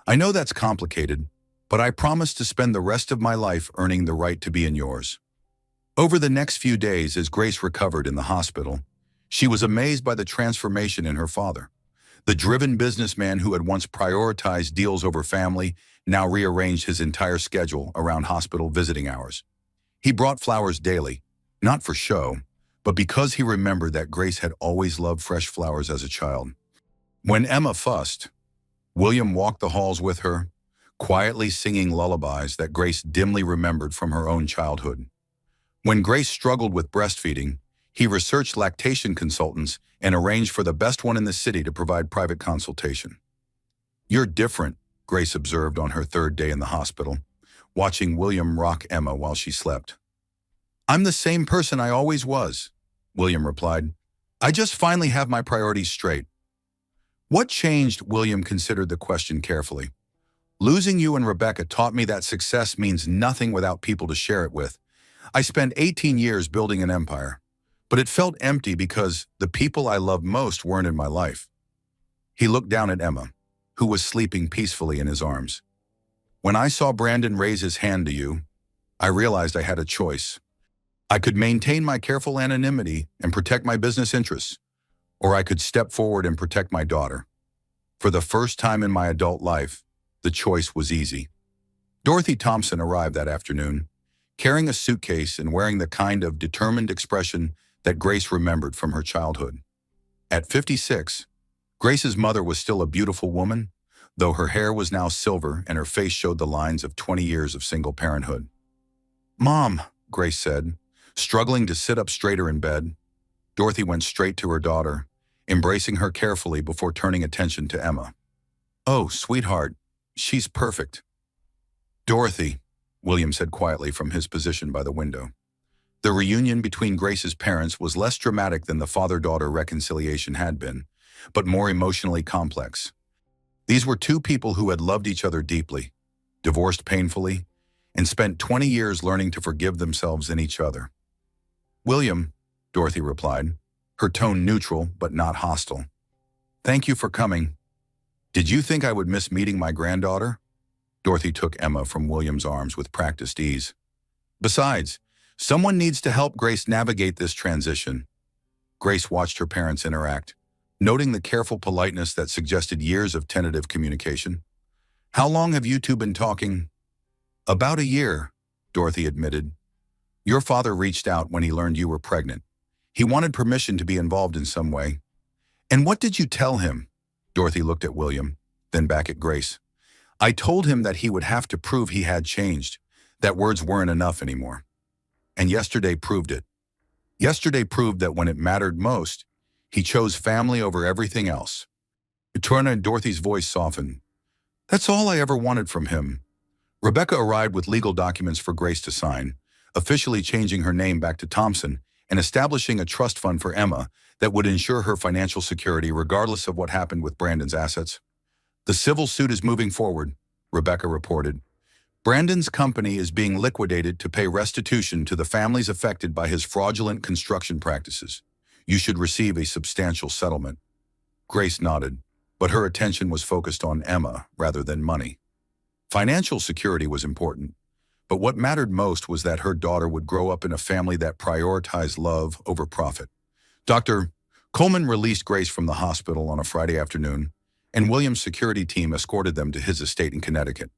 I know that's complicated, but I promise to spend the rest of my life earning the right to be in yours." Over the next few days, as Grace recovered in the hospital, she was amazed by the transformation in her father. The driven businessman who had once prioritized deals over family now rearranged his entire schedule around hospital visiting hours. He brought flowers daily, not for show, but because he remembered that Grace had always loved fresh flowers as a child. When Emma fussed, William walked the halls with her, quietly singing lullabies that Grace dimly remembered from her own childhood. When Grace struggled with breastfeeding, he researched lactation consultants and arranged for the best one in the city to provide private consultation. "You're different," Grace observed on her 3rd day in the hospital, watching William rock Emma while she slept. "I'm the same person I always was," William replied. "I just finally have my priorities straight." "What changed?" William considered the question carefully. "Losing you and Rebecca taught me that success means nothing without people to share it with. I spent 18 years building an empire, but it felt empty because the people I loved most weren't in my life." He looked down at Emma, who was sleeping peacefully in his arms. "When I saw Brandon raise his hand to you, I realized I had a choice. I could maintain my careful anonymity and protect my business interests, or I could step forward and protect my daughter. For the first time in my adult life, the choice was easy." Dorothy Thompson arrived that afternoon, carrying a suitcase and wearing the kind of determined expression that Grace remembered from her childhood. At 56, Grace's mother was still a beautiful woman, though her hair was now silver and her face showed the lines of 20 years of single parenthood. "Mom," Grace said, struggling to sit up straighter in bed. Dorothy went straight to her daughter, embracing her carefully before turning attention to Emma. "Oh, sweetheart, she's perfect." "Dorothy," William said quietly from his position by the window. The reunion between Grace's parents was less dramatic than the father-daughter reconciliation had been, but more emotionally complex. These were two people who had loved each other deeply, divorced painfully, and spent 20 years learning to forgive themselves and each other. "William," Dorothy replied, her tone neutral but not hostile. "Thank you for coming. Did you think I would miss meeting my granddaughter?" Dorothy took Emma from William's arms with practiced ease. "Besides, someone needs to help Grace navigate this transition." Grace watched her parents interact, noting the careful politeness that suggested years of tentative communication. "How long have you two been talking?" "About a year," Dorothy admitted. "Your father reached out when he learned you were pregnant. He wanted permission to be involved in some way." "And what did you tell him?" Dorothy looked at William, then back at Grace. "I told him that he would have to prove he had changed, that words weren't enough anymore. And yesterday proved it. Yesterday proved that when it mattered most, he chose family over everything else." Turner and Dorothy's voice softened. "That's all I ever wanted from him." Rebecca arrived with legal documents for Grace to sign, officially changing her name back to Thompson and establishing a trust fund for Emma that would ensure her financial security regardless of what happened with Brandon's assets. "The civil suit is moving forward," Rebecca reported. "Brandon's company is being liquidated to pay restitution to the families affected by his fraudulent construction practices. You should receive a substantial settlement." Grace nodded, but her attention was focused on Emma rather than money. Financial security was important, But what mattered most was that her daughter would grow up in a family that prioritized love over profit. Dr. Coleman released Grace from the hospital on a Friday afternoon, and William's security team escorted them to his estate in Connecticut.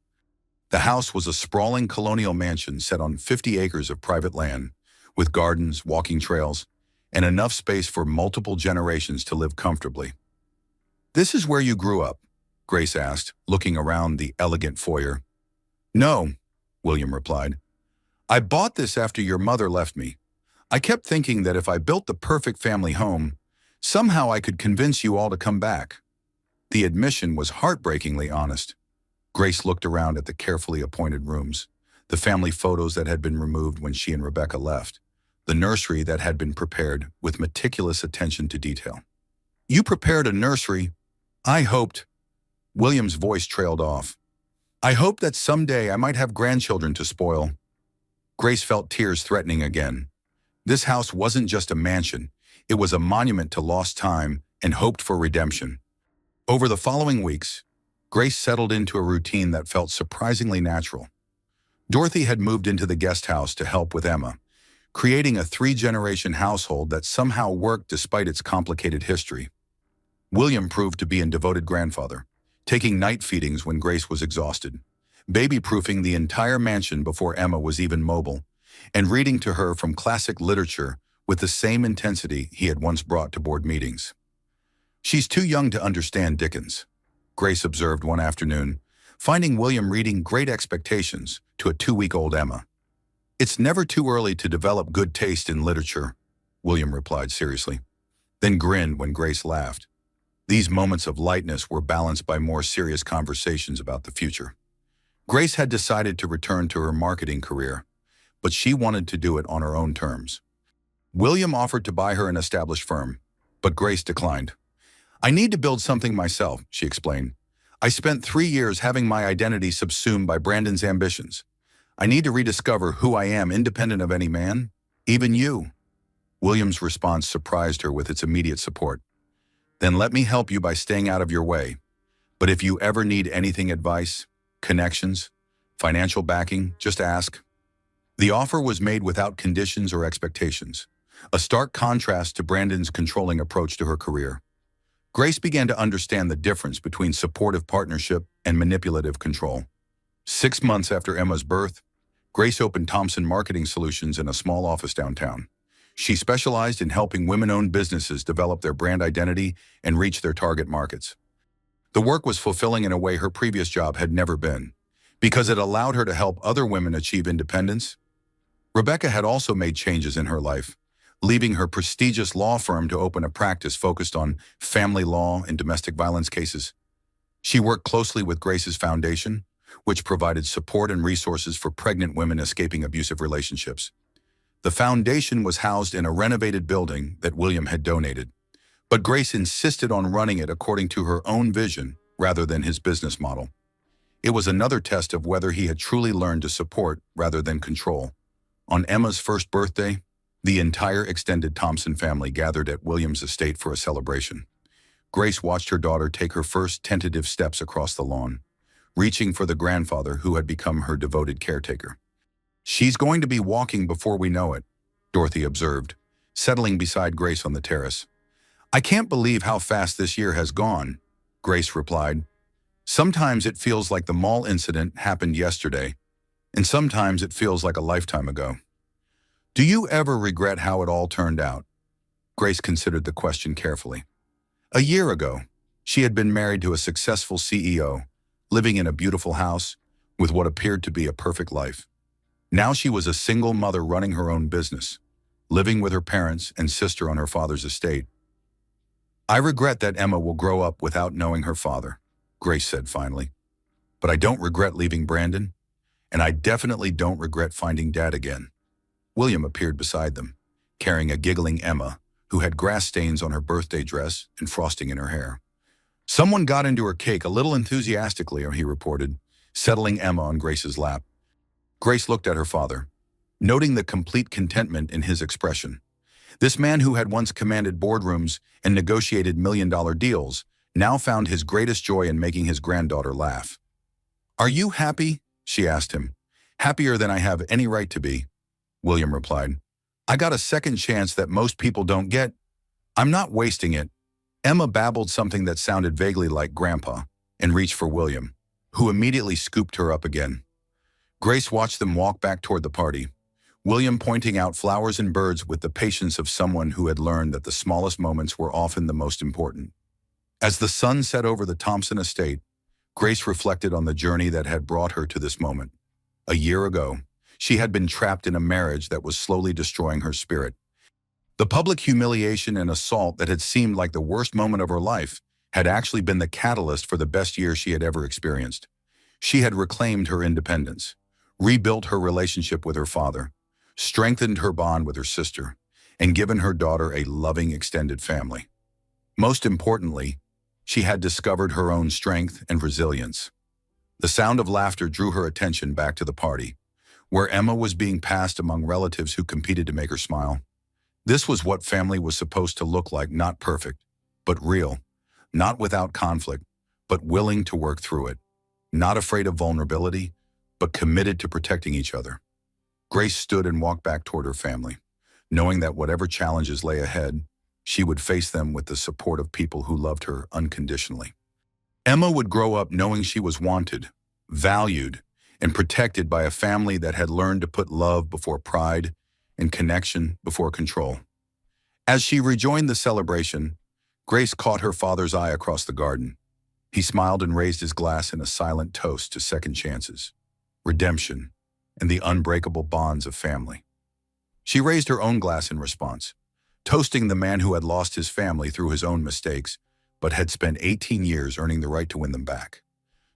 The house was a sprawling colonial mansion set on 50 acres of private land, with gardens, walking trails, and enough space for multiple generations to live comfortably. "This is where you grew up?" Grace asked, looking around the elegant foyer. "No," William replied. "I bought this after your mother left me. I kept thinking that if I built the perfect family home, somehow I could convince you all to come back." The admission was heartbreakingly honest. Grace looked around at the carefully appointed rooms, the family photos that had been removed when she and Rebecca left, the nursery that had been prepared with meticulous attention to detail. "You prepared a nursery? I hoped—" William's voice trailed off. "I hoped that someday I might have grandchildren to spoil." Grace felt tears threatening again. This house wasn't just a mansion. It was a monument to lost time and hoped for redemption. Over the following weeks, Grace settled into a routine that felt surprisingly natural. Dorothy had moved into the guest house to help with Emma, creating a 3-generation household that somehow worked despite its complicated history. William proved to be a devoted grandfather, taking night feedings when Grace was exhausted, baby-proofing the entire mansion before Emma was even mobile, and reading to her from classic literature with the same intensity he had once brought to board meetings. "She's too young to understand Dickens," Grace observed one afternoon, finding William reading Great Expectations to a 2-week-old Emma. "It's never too early to develop good taste in literature," William replied seriously, then grinned when Grace laughed. These moments of lightness were balanced by more serious conversations about the future. Grace had decided to return to her marketing career, but she wanted to do it on her own terms. William offered to buy her an established firm, but Grace declined. "I need to build something myself," she explained. "I spent 3 years having my identity subsumed by Brandon's ambitions. I need to rediscover who I am independent of any man, even you." William's response surprised her with its immediate support. "Then let me help you by staying out of your way. But if you ever need anything, advice, connections, financial backing, just ask." The offer was made without conditions or expectations, a stark contrast to Brandon's controlling approach to her career. Grace began to understand the difference between supportive partnership and manipulative control. 6 months after Emma's birth, Grace opened Thompson Marketing Solutions in a small office downtown. She specialized in helping women-owned businesses develop their brand identity and reach their target markets. The work was fulfilling in a way her previous job had never been, because it allowed her to help other women achieve independence. Rebecca had also made changes in her life, leaving her prestigious law firm to open a practice focused on family law and domestic violence cases. She worked closely with Grace's foundation, which provided support and resources for pregnant women escaping abusive relationships. The foundation was housed in a renovated building that William had donated, but Grace insisted on running it according to her own vision rather than his business model. It was another test of whether he had truly learned to support rather than control. On Emma's first birthday, the entire extended Thompson family gathered at William's estate for a celebration. Grace watched her daughter take her first tentative steps across the lawn, reaching for the grandfather who had become her devoted caretaker. "She's going to be walking before we know it," Dorothy observed, settling beside Grace on the terrace. "I can't believe how fast this year has gone," Grace replied. "Sometimes it feels like the mall incident happened yesterday, and sometimes it feels like a lifetime ago." "Do you ever regret how it all turned out?" Grace considered the question carefully. A year ago, she had been married to a successful CEO, living in a beautiful house with what appeared to be a perfect life. Now she was a single mother running her own business, living with her parents and sister on her father's estate. "I regret that Emma will grow up without knowing her father," Grace said finally. "But I don't regret leaving Brandon, and I definitely don't regret finding Dad again." William appeared beside them, carrying a giggling Emma, who had grass stains on her birthday dress and frosting in her hair. "Someone got into her cake a little enthusiastically," he reported, settling Emma on Grace's lap. Grace looked at her father, noting the complete contentment in his expression. This man who had once commanded boardrooms and negotiated million-dollar deals now found his greatest joy in making his granddaughter laugh. "Are you happy?" she asked him, Happier than I have any right to be, William replied. I got a second chance that most people don't get. I'm not wasting it. Emma babbled something that sounded vaguely like Grandpa and reached for William, who immediately scooped her up again. Grace watched them walk back toward the party, William pointing out flowers and birds with the patience of someone who had learned that the smallest moments were often the most important. As the sun set over the Thompson estate, Grace reflected on the journey that had brought her to this moment. A year ago, she had been trapped in a marriage that was slowly destroying her spirit. The public humiliation and assault that had seemed like the worst moment of her life had actually been the catalyst for the best year she had ever experienced. She had reclaimed her independence, rebuilt her relationship with her father, strengthened her bond with her sister, and given her daughter a loving extended family. Most importantly, she had discovered her own strength and resilience. The sound of laughter drew her attention back to the party, where Emma was being passed among relatives who competed to make her smile. This was what family was supposed to look like, not perfect, but real, not without conflict, but willing to work through it, not afraid of vulnerability, but committed to protecting each other. Grace stood and walked back toward her family, knowing that whatever challenges lay ahead, she would face them with the support of people who loved her unconditionally. Emma would grow up knowing she was wanted, valued, and protected by a family that had learned to put love before pride and connection before control. As she rejoined the celebration, Grace caught her father's eye across the garden. He smiled and raised his glass in a silent toast to second chances, redemption, and the unbreakable bonds of family. She raised her own glass in response, toasting the man who had lost his family through his own mistakes, but had spent 18 years earning the right to win them back.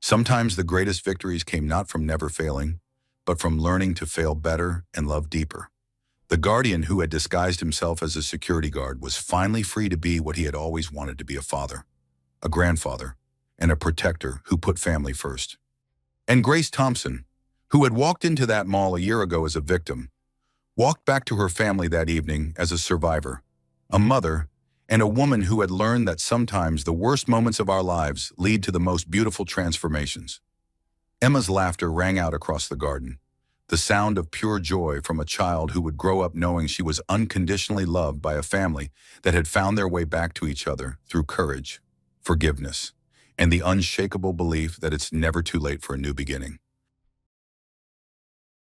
Sometimes the greatest victories came not from never failing, but from learning to fail better and love deeper. The guardian who had disguised himself as a security guard was finally free to be what he had always wanted to be: a father, a grandfather, and a protector who put family first. And Grace Thompson, who had walked into that mall a year ago as a victim, walked back to her family that evening as a survivor, a mother, and a woman who had learned that sometimes the worst moments of our lives lead to the most beautiful transformations. Emma's laughter rang out across the garden, the sound of pure joy from a child who would grow up knowing she was unconditionally loved by a family that had found their way back to each other through courage, forgiveness, and the unshakable belief that it's never too late for a new beginning.